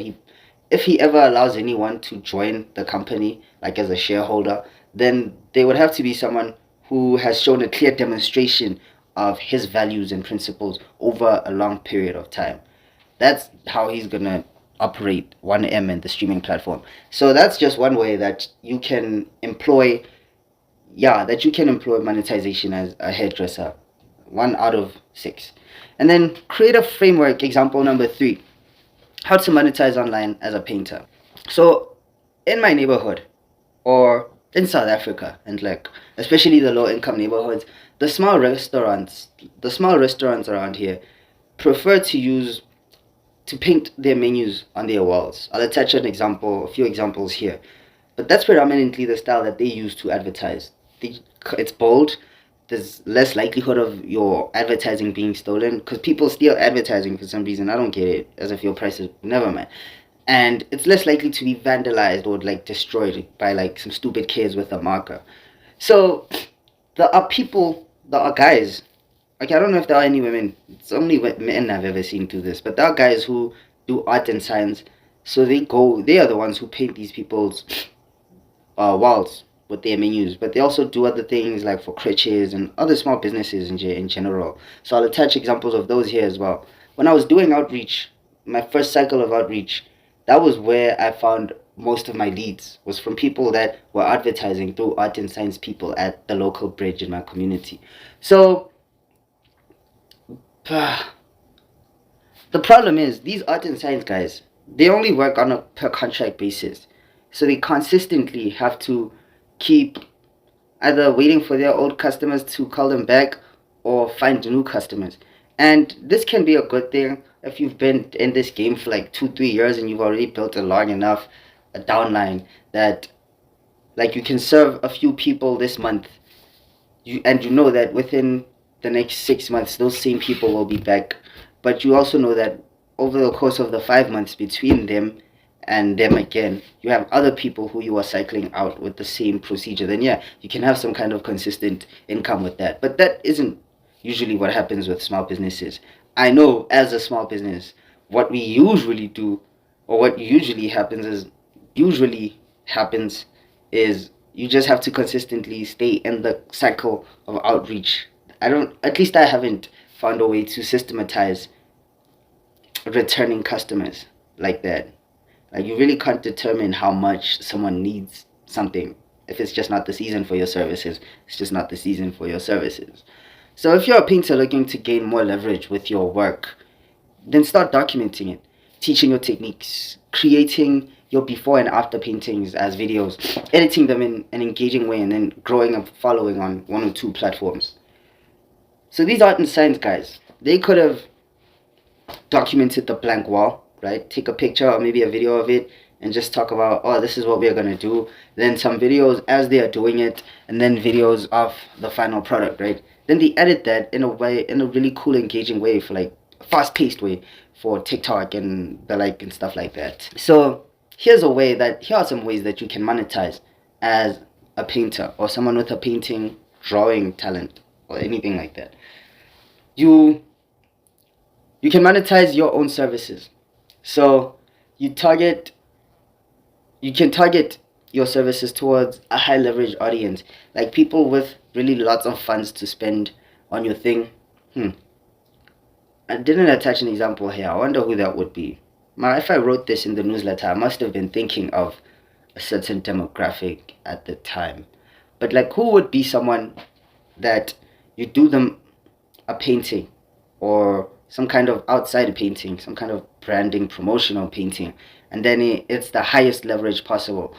if he ever allows anyone to join the company, like as a shareholder, then they would have to be someone who has shown a clear demonstration of his values and principles over a long period of time. That's how he's gonna operate 1M and the streaming platform. So that's just one way that you can employ, that you can employ monetization as a hairdresser. 1 out of 6. And then create a framework. Example number 3: how to monetize online as a painter. So in my neighborhood, or in South Africa, and like especially the low income neighborhoods, the small restaurants around here prefer to paint their menus on their walls. I'll attach a few examples here. But that's predominantly the style that they use to advertise. It's bold. There's less likelihood of your advertising being stolen because people steal advertising for some reason. I don't get it. As if your prices, never mind. And it's less likely to be vandalized or like destroyed by like some stupid kids with a marker. So there are people, there are guys. Like, I don't know if there are any women. It's only men I've ever seen do this. But there are guys who do art and science. So they are the ones who paint these people's walls with their menus. But they also do other things like for crutches and other small businesses in general. So I'll attach examples of those here as well. When I was doing outreach, my first cycle of outreach, that was where I found most of my leads, was from people that were advertising through art and science people at the local bridge in my community. So the problem is, these art and science guys, they only work on a per contract basis. So they consistently have to keep either waiting for their old customers to call them back or find new customers. And this can be a good thing if you've been in this game for like 2-3 years and you've already built a long enough a downline that like you can serve a few people this month. You know that within the next 6 months those same people will be back. But you also know that over the course of the 5 months between them and them again, you have other people who you are cycling out with the same procedure. Then yeah, you can have some kind of consistent income with that. But that isn't usually what happens with small businesses. I know as a small business, what we usually do, or what usually happens is you just have to consistently stay in the cycle of outreach. At least I haven't found a way to systematize returning customers like that. Like, you really can't determine how much someone needs something. If it's just not the season for your services, it's just not the season for your services. So if you're a painter looking to gain more leverage with your work, then start documenting it, teaching your techniques, creating your before and after paintings as videos, editing them in an engaging way, and then growing a following on 1 or 2 platforms. So these art and science guys, they could have documented the blank wall, right? Take a picture or maybe a video of it and just talk about, oh, this is what we're going to do. Then some videos as they are doing it, and then videos of the final product, right? Then they edit that in a really cool, engaging way, for like a fast-paced way for TikTok and the like and stuff like that. So here are some ways that you can monetize as a painter or someone with a painting, drawing talent or anything like that. You can monetize your own services. So you can target your services towards a high leverage audience, like people with really lots of funds to spend on your thing. I didn't attach an example here. I wonder who that would be. If I wrote this in the newsletter, I must have been thinking of a certain demographic at the time. But like, who would be someone that you do them a painting or some kind of outside painting, some kind of branding, promotional painting, and then it's the highest leverage possible.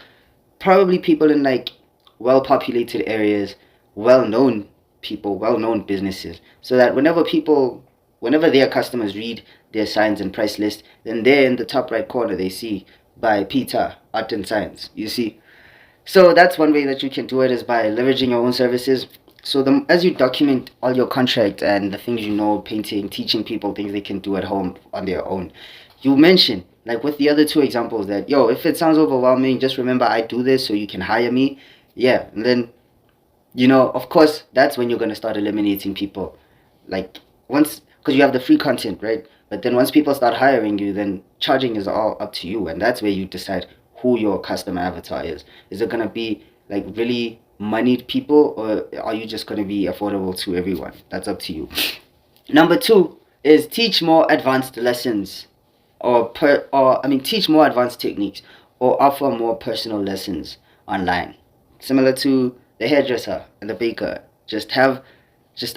Probably people in like well populated areas, well known people, well known businesses, so that whenever their customers read their signs and price list, then there in the top right corner they see by Peter Art and Science. You see, so that's one way that you can do it, is by leveraging your own services. So as you document all your contracts and the things you know, painting, teaching people things they can do at home on their own, you mention, like with the other two examples, that, yo, if it sounds overwhelming, just remember I do this so you can hire me. Yeah, and then, of course, that's when you're going to start eliminating people. Like, once, because you have the free content, right? But then once people start hiring you, then charging is all up to you. And that's where you decide who your customer avatar is. Is it going to be like really moneyed people, or are you just going to be affordable to everyone? That's up to you. Number two is teach more advanced lessons, teach more advanced techniques, or offer more personal lessons online. Similar to the hairdresser and the baker. Just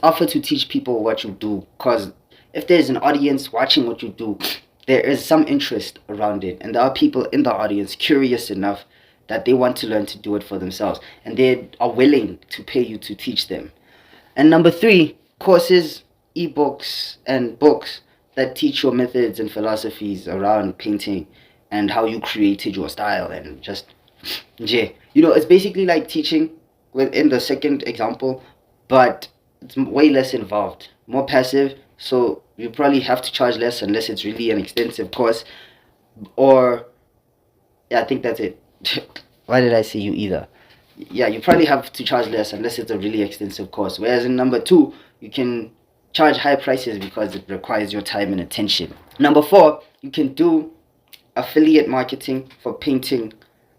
offer to teach people what you do, because if there's an audience watching what you do, there is some interest around it, and there are people in the audience curious enough that they want to learn to do it for themselves, and they are willing to pay you to teach them. And number three, courses, ebooks, and books that teach your methods and philosophies around painting and how you created your style, and just, yeah. It's basically like teaching within the second example, but it's way less involved, more passive. So you probably have to charge less unless it's really an extensive course. Or, yeah, I think that's it. Why did I say you either? Yeah, you probably have to charge less unless it's a really extensive course. Whereas in number two, you can charge high prices because it requires your time and attention. Number four, you can do affiliate marketing for painting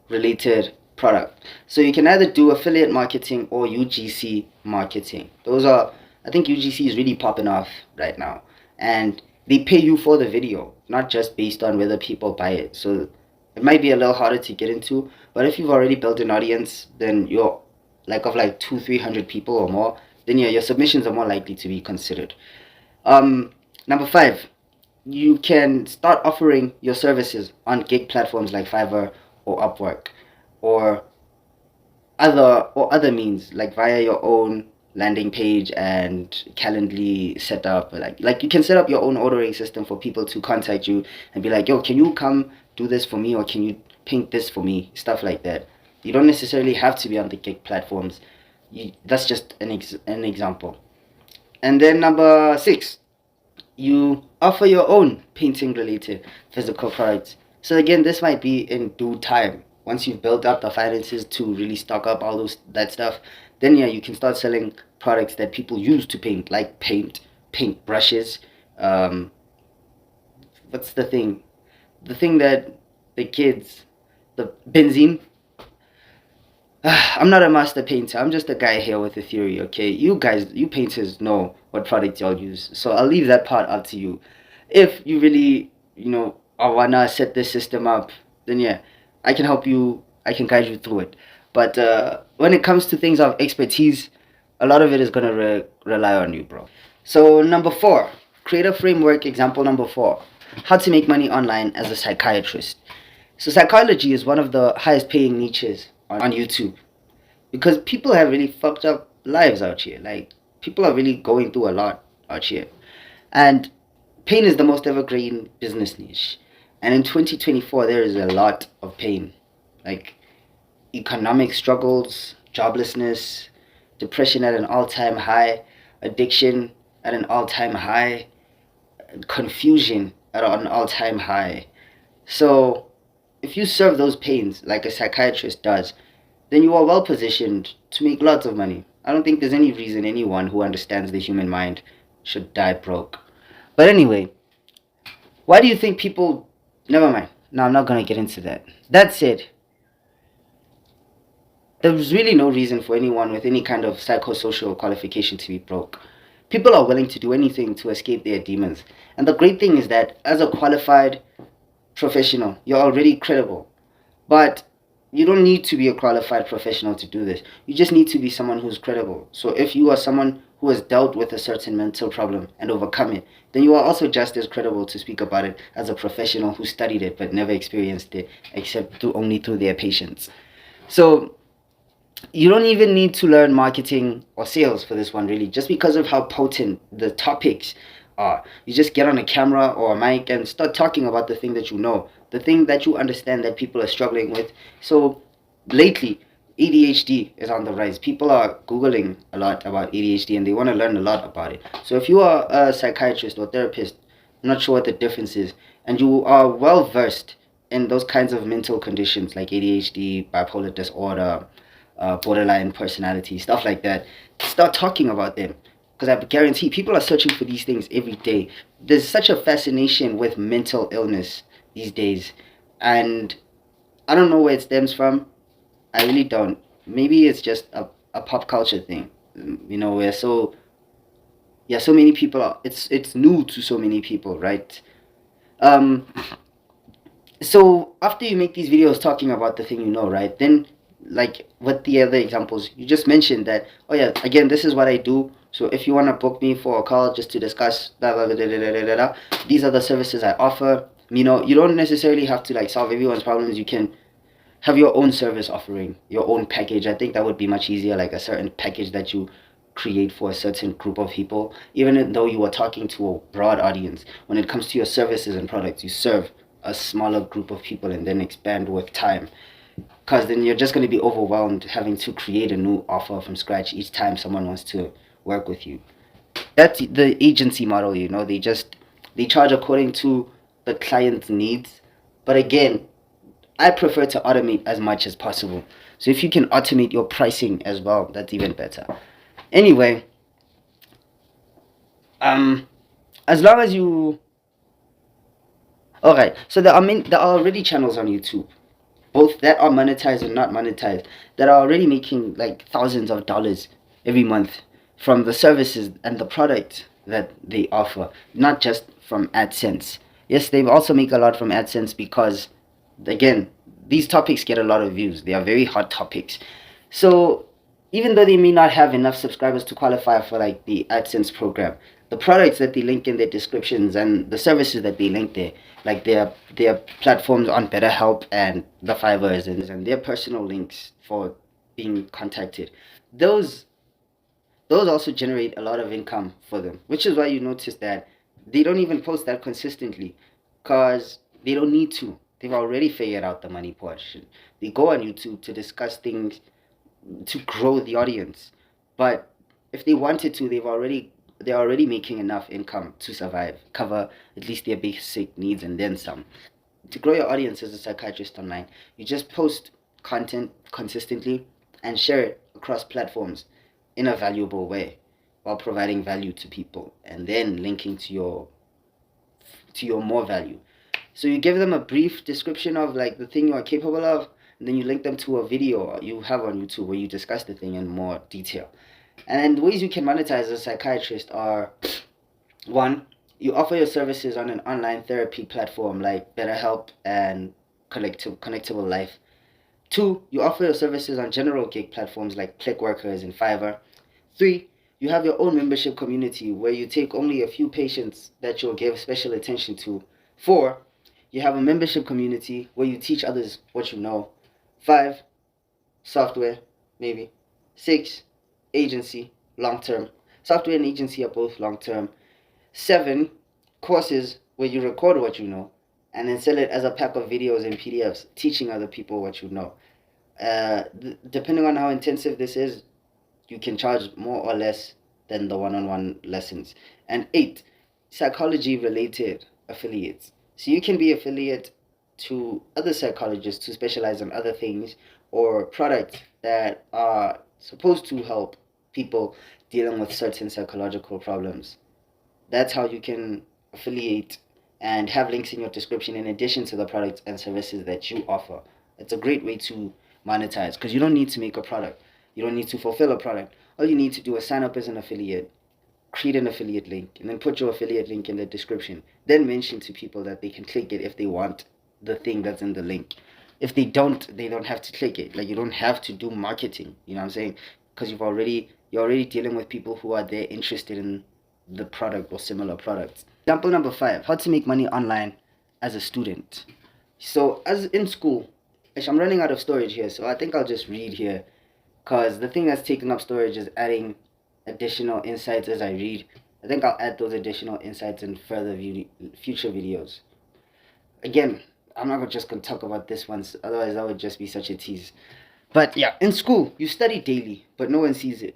related product. So you can either do affiliate marketing or UGC marketing. I think UGC is really popping off right now. And they pay you for the video, not just based on whether people buy it. So it might be a little harder to get into, but if you've already built an audience, then you're of 200-300 people or more, then yeah, your submissions are more likely to be considered. Number five, you can start offering your services on gig platforms like Fiverr or Upwork, or other means, like via your own landing page and Calendly setup. Like you can set up your own ordering system for people to contact you and be like, yo, can you come do this for me, or can you paint this for me, stuff like that. You don't necessarily have to be on the gig platforms. That's just an example. And then number six, you offer your own painting related physical products. So again, this might be in due time. Once you've built up the finances to really stock up all that stuff, then yeah, you can start selling products that people use to paint, like paint brushes. What's the thing? The thing that the kids, the benzene. I'm not a master painter. I'm just a guy here with a theory, okay? You guys, you painters know what products y'all use. So I'll leave that part up to you. If you really, I wanna set this system up, then yeah, I can help you. I can guide you through it. But when it comes to things of expertise, a lot of it is gonna rely on you, bro. So number four, create a framework. Example number four, how to make money online as a psychiatrist. So psychology is one of the highest paying niches on YouTube, because people have really fucked up lives out here. Like, people are really going through a lot out here. And pain is the most evergreen business niche. And in 2024, there is a lot of pain. Like, economic struggles, joblessness, depression at an all-time high, addiction at an all-time high, confusion at an all-time high. So if you serve those pains like a psychiatrist does, then you are well positioned to make lots of money. I don't think there's any reason anyone who understands the human mind should die broke. But anyway, why do you think people... Never mind. No, I'm not going to get into that. That said, there's really no reason for anyone with any kind of psychosocial qualification to be broke. People are willing to do anything to escape their demons. And the great thing is that as a qualified professional, you're already credible. But you don't need to be a qualified professional to do this. You just need to be someone who's credible. So if you are someone who has dealt with a certain mental problem and overcome it, then you are also just as credible to speak about it as a professional who studied it but never experienced it except only through their patients. So you don't even need to learn marketing or sales for this one, really, just because of how potent the topics are. You just get on a camera or a mic and start talking about the thing that you know, the thing that you understand that people are struggling with. So lately, ADHD is on the rise. People are Googling a lot about ADHD and they want to learn a lot about it. So if you are a psychiatrist or therapist, I'm not sure what the difference is, and you are well versed in those kinds of mental conditions like ADHD, bipolar disorder, borderline personality, stuff like that, start talking about them. Because I guarantee people are searching for these things every day. There's such a fascination with mental illness these days. And I don't know where it stems from. I really don't. Maybe it's just a pop culture thing. Where so many people are, it's new to so many people, right? Um, so after you make these videos talking about the thing you know, right, then like with the other examples you just mentioned that, oh yeah, again, this is what I do, so if you want to book me for a call just to discuss blah blah blah, blah, blah, blah, blah, blah, these are the services I offer. You don't necessarily have to like solve everyone's problems. You can have your own service offering, your own package. I think that would be much easier, like a certain package that you create for a certain group of people, even though you are talking to a broad audience. When it comes to your services and products, you serve a smaller group of people and then expand with time, because then you're just going to be overwhelmed having to create a new offer from scratch each time someone wants to work with you. That's the agency model. They charge according to the client's needs. But again, I prefer to automate as much as possible. So if you can automate your pricing as well, that's even better. Anyway, as long as you, okay, so there are already channels on YouTube, both that are monetized and not monetized, that are already making like thousands of dollars every month from the services and the product that they offer, not just from AdSense. Yes, they also make a lot from AdSense because, again, these topics get a lot of views. They are very hot topics. So even though they may not have enough subscribers to qualify for like the AdSense program, the products that they link in their descriptions and the services that they link there, like their platforms on BetterHelp and the Fivers and their personal links for being contacted, those those also generate a lot of income for them, which is why you notice that they don't even post that consistently, because they don't need to. They've already figured out the money portion. They go on YouTube to discuss things to grow the audience. But if they wanted to, they're already making enough income to survive, cover at least their basic needs and then some. To grow your audience as a psychiatrist online, you just post content consistently and share it across platforms in a valuable way while providing value to people and then linking to your more value. So you give them a brief description of like the thing you are capable of, and then you link them to a video you have on YouTube where you discuss the thing in more detail. And then the ways you can monetize as a psychiatrist are: one, you offer your services on an online therapy platform like BetterHelp and Connectable Life. Two, you offer your services on general gig platforms like Clickworkers and Fiverr. Three, you have your own membership community where you take only a few patients that you'll give special attention to. Four, you have a membership community where you teach others what you know. Five, software, maybe. Six, agency, long term. Software and agency are both long term. Seven, courses where you record what you know and then sell it as a pack of videos and PDFs teaching other people what you know. Depending on how intensive this is, you can charge more or less than the one-on-one lessons. And eight, psychology related affiliates. So you can be affiliate to other psychologists who specialize on other things or products that are supposed to help people dealing with certain psychological problems. That's how you can affiliate and have links in your description in addition to the products and services that you offer. It's a great way to monetize because you don't need to make a product. You don't need to fulfill a product. All you need to do is sign up as an affiliate, create an affiliate link, and then put your affiliate link in the description. Then mention to people that they can click it if they want the thing that's in the link. If they don't have to click it. Like, you don't have to do marketing. You know what I'm saying? Because you're already dealing with people who are there interested in the product or similar products. Example number 5: how to make money online as a student. So, as in school, I'm running out of storage here, so I think I'll just read here, because the thing that's taking up storage is adding additional insights as I read. I think I'll add those additional insights in future videos. Again, I'm not just going to talk about this once, otherwise that would just be such a tease. But yeah, in school, you study daily, but no one sees it.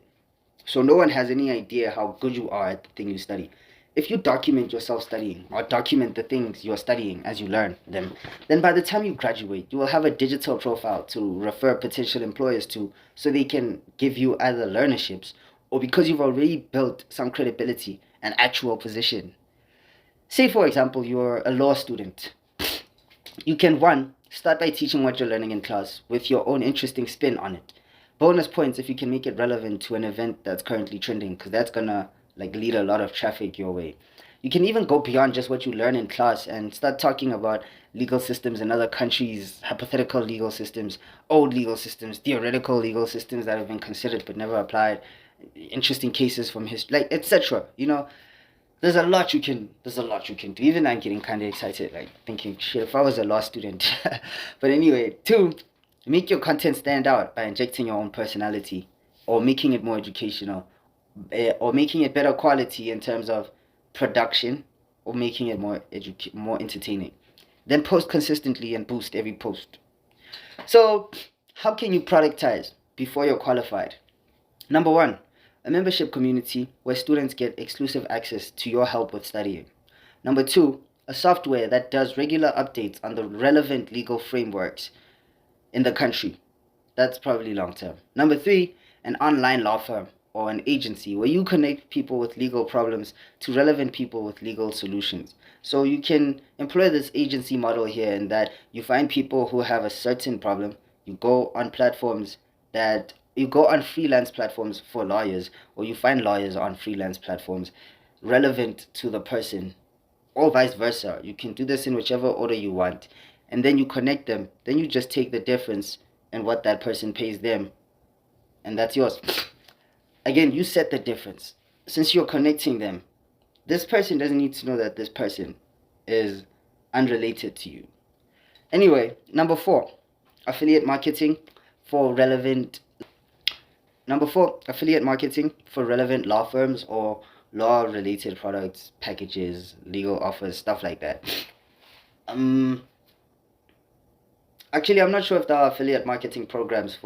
So no one has any idea how good you are at the thing you study. If you document yourself studying, or document the things you're studying as you learn them, then by the time you graduate, you will have a digital profile to refer potential employers to, so they can give you either learnerships, or because you've already built some credibility, an actual position. Say, for example, you're a law student. You can, one, start by teaching what you're learning in class with your own interesting spin on it. Bonus points if you can make it relevant to an event that's currently trending, because that's gonna like lead a lot of traffic your way. You can even go beyond just what you learn in class and start talking about legal systems in other countries, hypothetical legal systems, old legal systems, theoretical legal systems that have been considered but never applied, interesting cases from history, like etc. There's a lot you can do. Even I'm getting kind of excited, like thinking, shit, if I was a law student. But anyway, 2, make your content stand out by injecting your own personality, or making it more educational, or making it better quality in terms of production, or making it more entertaining. Then post consistently and boost every post. So, how can you productize before you're qualified? Number 1, a membership community where students get exclusive access to your help with studying. Number 2, a software that does regular updates on the relevant legal frameworks in the country. That's probably long term. Number 3, an online law firm or an agency where you connect people with legal problems to relevant people with legal solutions. So you can employ this agency model here, in that you find people who have a certain problem, you go on freelance platforms for lawyers, or you find lawyers on freelance platforms relevant to the person, or vice versa. You can do this in whichever order you want, and then you connect them. Then you just take the difference in what that person pays them, and that's yours. Again, you set the difference. Since you're connecting them, this person doesn't need to know that this person is unrelated to you. Anyway, number 4, affiliate marketing for relevant law firms or law related products, packages, legal offers, stuff like that. Actually, I'm not sure if there are affiliate marketing programs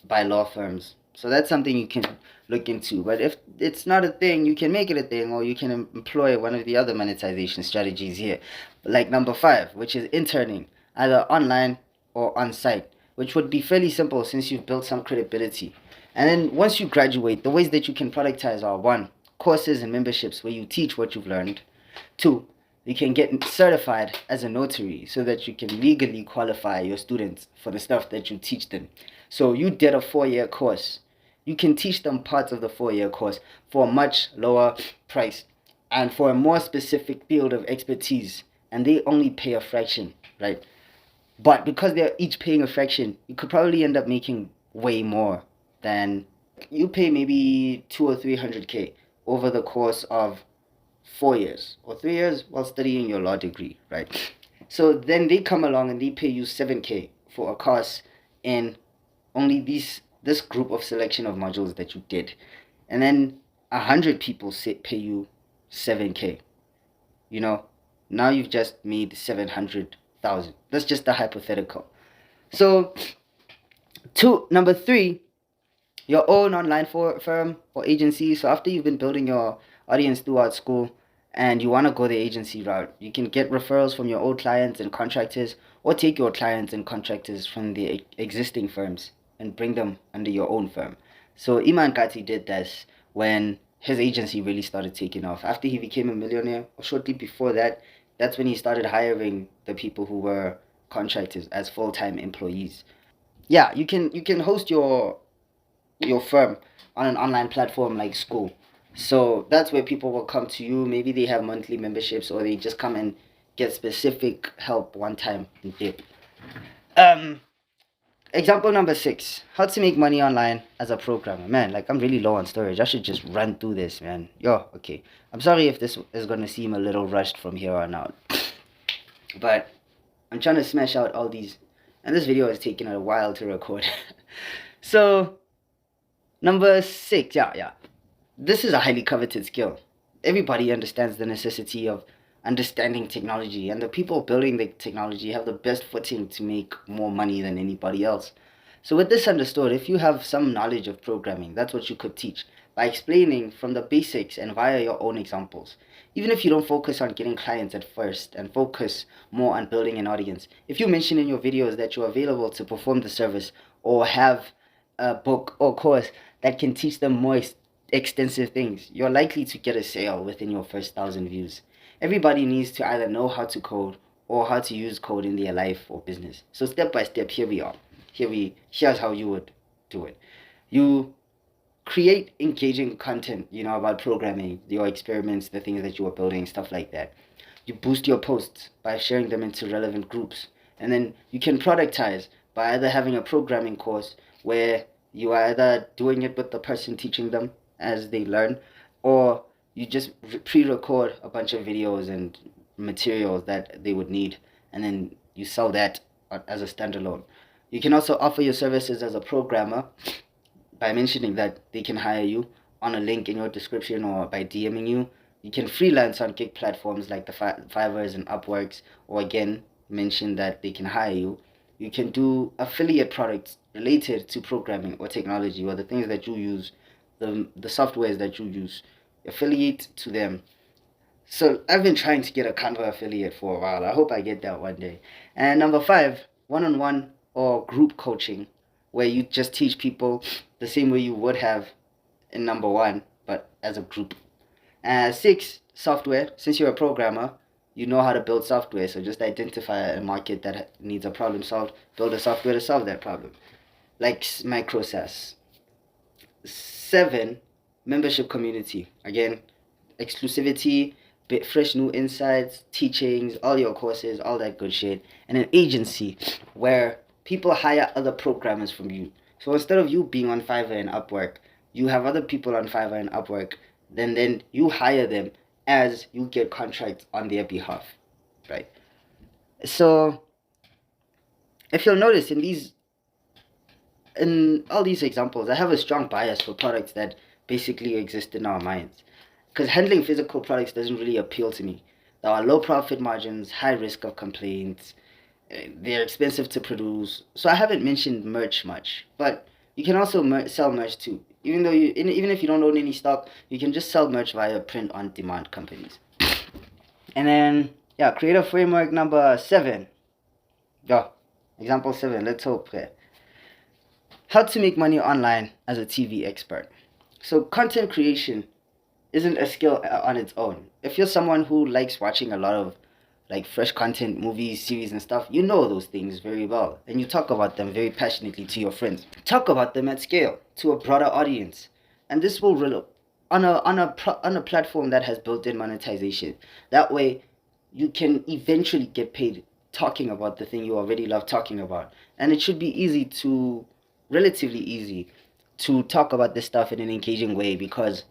by law firms. So that's something you can look into. But if it's not a thing, you can make it a thing, or you can employ one of the other monetization strategies here. Like number 5, which is interning, either online or on site, which would be fairly simple since you've built some credibility. And then once you graduate, the ways that you can productize are: 1, courses and memberships where you teach what you've learned. 2, you can get certified as a notary so that you can legally qualify your students for the stuff that you teach them. So you did a 4-year course. You can teach them parts of the 4-year course for a much lower price and for a more specific field of expertise, and they only pay a fraction, right? But because they're each paying a fraction, you could probably end up making way more than you pay, maybe 2 or 300K over the course of 4 years or 3 years while studying your law degree, right? So then they come along and they pay you 7K for a course in only this group of selection of modules that you did, and then 100 people pay you 7K. Now you've just made 700,000. That's just a hypothetical. So number 3, your own online firm or agency. So after you've been building your audience throughout school and you want to go the agency route, you can get referrals from your old clients and contractors, or take your clients and contractors from the existing firms and bring them under your own firm. So Iman Kati did this when his agency really started taking off. After he became a millionaire, or shortly before that, that's when he started hiring the people who were contractors as full-time employees. Yeah, you can host your firm on an online platform like school. So that's where people will come to you. Maybe they have monthly memberships, or they just come and get specific help one time and dip. Um, Example number 6: how to make money online as a programmer. Man, like, I'm really low on storage. I should just run through this, man. Yo, okay. I'm sorry if this is gonna seem a little rushed from here on out, but I'm trying to smash out all these, and this video is taking a while to record. So, number 6, yeah. This is a highly coveted skill. Everybody understands the necessity of understanding technology, and the people building the technology have the best footing to make more money than anybody else. So, with this understood, if you have some knowledge of programming, that's what you could teach by explaining from the basics and via your own examples. Even if you don't focus on getting clients at first and focus more on building an audience, if you mention in your videos that you're available to perform the service or have a book or course that can teach them more extensive things, you're likely to get a sale within your first 1,000 views. Everybody needs to either know how to code or how to use code in their life or business. So step by step, here we are. Here's how you would do it. You create engaging content, about programming, your experiments, the things that you are building, stuff like that. You boost your posts by sharing them into relevant groups. And then you can productize by either having a programming course where you are either doing it with the person teaching them as they learn, or you just pre-record a bunch of videos and materials that they would need, and then you sell that as a standalone. You can also offer your services as a programmer by mentioning that they can hire you on a link in your description or by DMing you. You can freelance on gig platforms like the Fivers and Upworks, or again, mention that they can hire you. You can do affiliate products related to programming or technology or the things that you use, the softwares that you use. Affiliate to them. So I've been trying to get a Canva affiliate for a while. I hope I get that one day. And number 5, one-on-one or group coaching, where you just teach people the same way you would have in number 1, but as a group. 6, software. Since you're a programmer, you know how to build software. So just identify a market that needs a problem solved, build a software to solve that problem, like micro SaaS. 7, membership community. Again, exclusivity, fresh new insights, teachings, all your courses, all that good shit. And an agency where people hire other programmers from you. So instead of you being on Fiverr and Upwork, you have other people on Fiverr and Upwork. Then you hire them as you get contracts on their behalf, right? So if you'll notice in all these examples, I have a strong bias for products that basically exist in our minds, because handling physical products doesn't really appeal to me. There are low profit margins, high risk of complaints, they're expensive to produce. So I haven't mentioned merch much, but you can also sell merch too. Even if you don't own any stock, you can just sell merch via print on demand companies. And then creative framework number 7. Example 7. Let's hope. How to make money online as a TV expert. So content creation isn't a skill on its own. If you're someone who likes watching a lot of like fresh content, movies, series and stuff, you know those things very well, and you talk about them very passionately to your friends. Talk about them at scale to a broader audience, and this will on a platform that has built-in monetization. That way, you can eventually get paid talking about the thing you already love talking about, and it should be relatively easy to talk about this stuff in an engaging way, because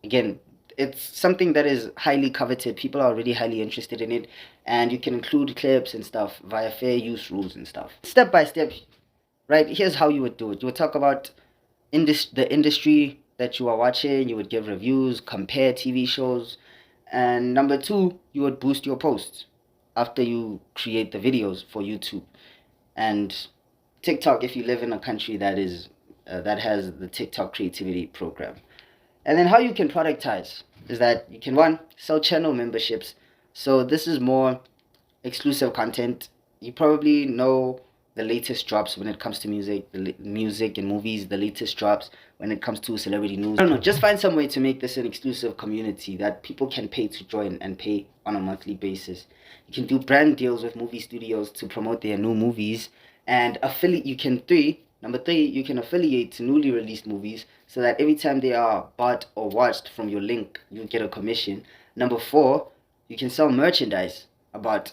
again, it's something that is highly coveted. People are already highly interested in it, and you can include clips and stuff via fair use rules and stuff. Step by step, right? Here's how you would do it. You would talk about the industry that you are watching. You would give reviews, compare TV shows, and number 2, you would boost your posts after you create the videos for YouTube and TikTok if you live in a country that has the TikTok creativity program. And then how you can productize is that you can, 1, sell channel memberships. So this is more exclusive content. You probably know the latest drops when it comes to music and movies, the latest drops when it comes to celebrity news. I don't know, just find some way to make this an exclusive community that people can pay to join and pay on a monthly basis. You can do brand deals with movie studios to promote their new movies, and Number 3, you can affiliate to newly released movies so that every time they are bought or watched from your link, you get a commission. Number 4, you can sell merchandise that's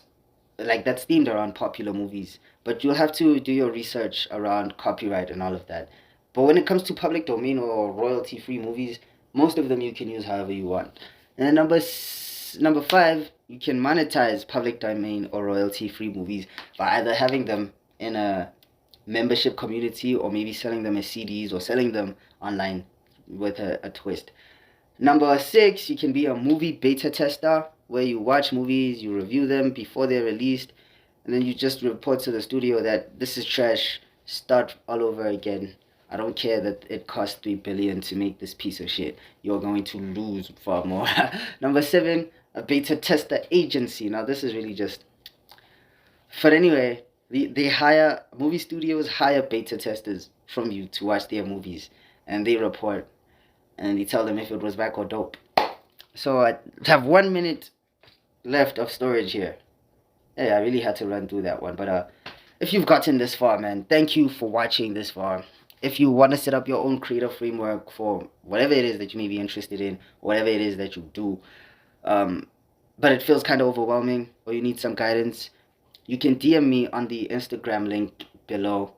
themed around popular movies but you'll have to do your research around copyright and all of that. But when it comes to public domain or royalty free movies, most of them you can use however you want. And then number five, you can monetize public domain or royalty free movies by either having them in a membership community or maybe selling them as CDs or selling them online with a twist. Number six, you can be a movie beta tester where you watch movies, you review them before they're released, and then you just report to the studio that this is trash, start all over again. I don't care that it cost 3 billion to make this piece of shit. You're going to lose far more. Number seven, a beta tester agency. Now this is really just, but anyway, they hire movie studios hire beta testers from you to watch their movies, and they report and they tell them if it was whack or dope. So I have 1 minute left of storage here. Yeah, I really had to run through that one. But if you've gotten this far, man, thank you for watching this far. If you want to set up your own creative framework for whatever it is that you may be interested in, whatever it is that you do, but it feels kind of overwhelming or you need some guidance, you can DM me on the Instagram link below.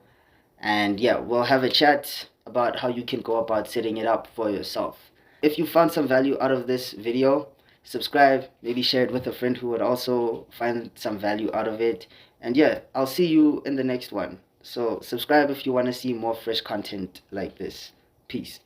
And yeah, we'll have a chat about how you can go about setting it up for yourself. If you found some value out of this video, subscribe, maybe share it with a friend who would also find some value out of it. And yeah, I'll see you in the next one. So subscribe if you want to see more fresh content like this. Peace.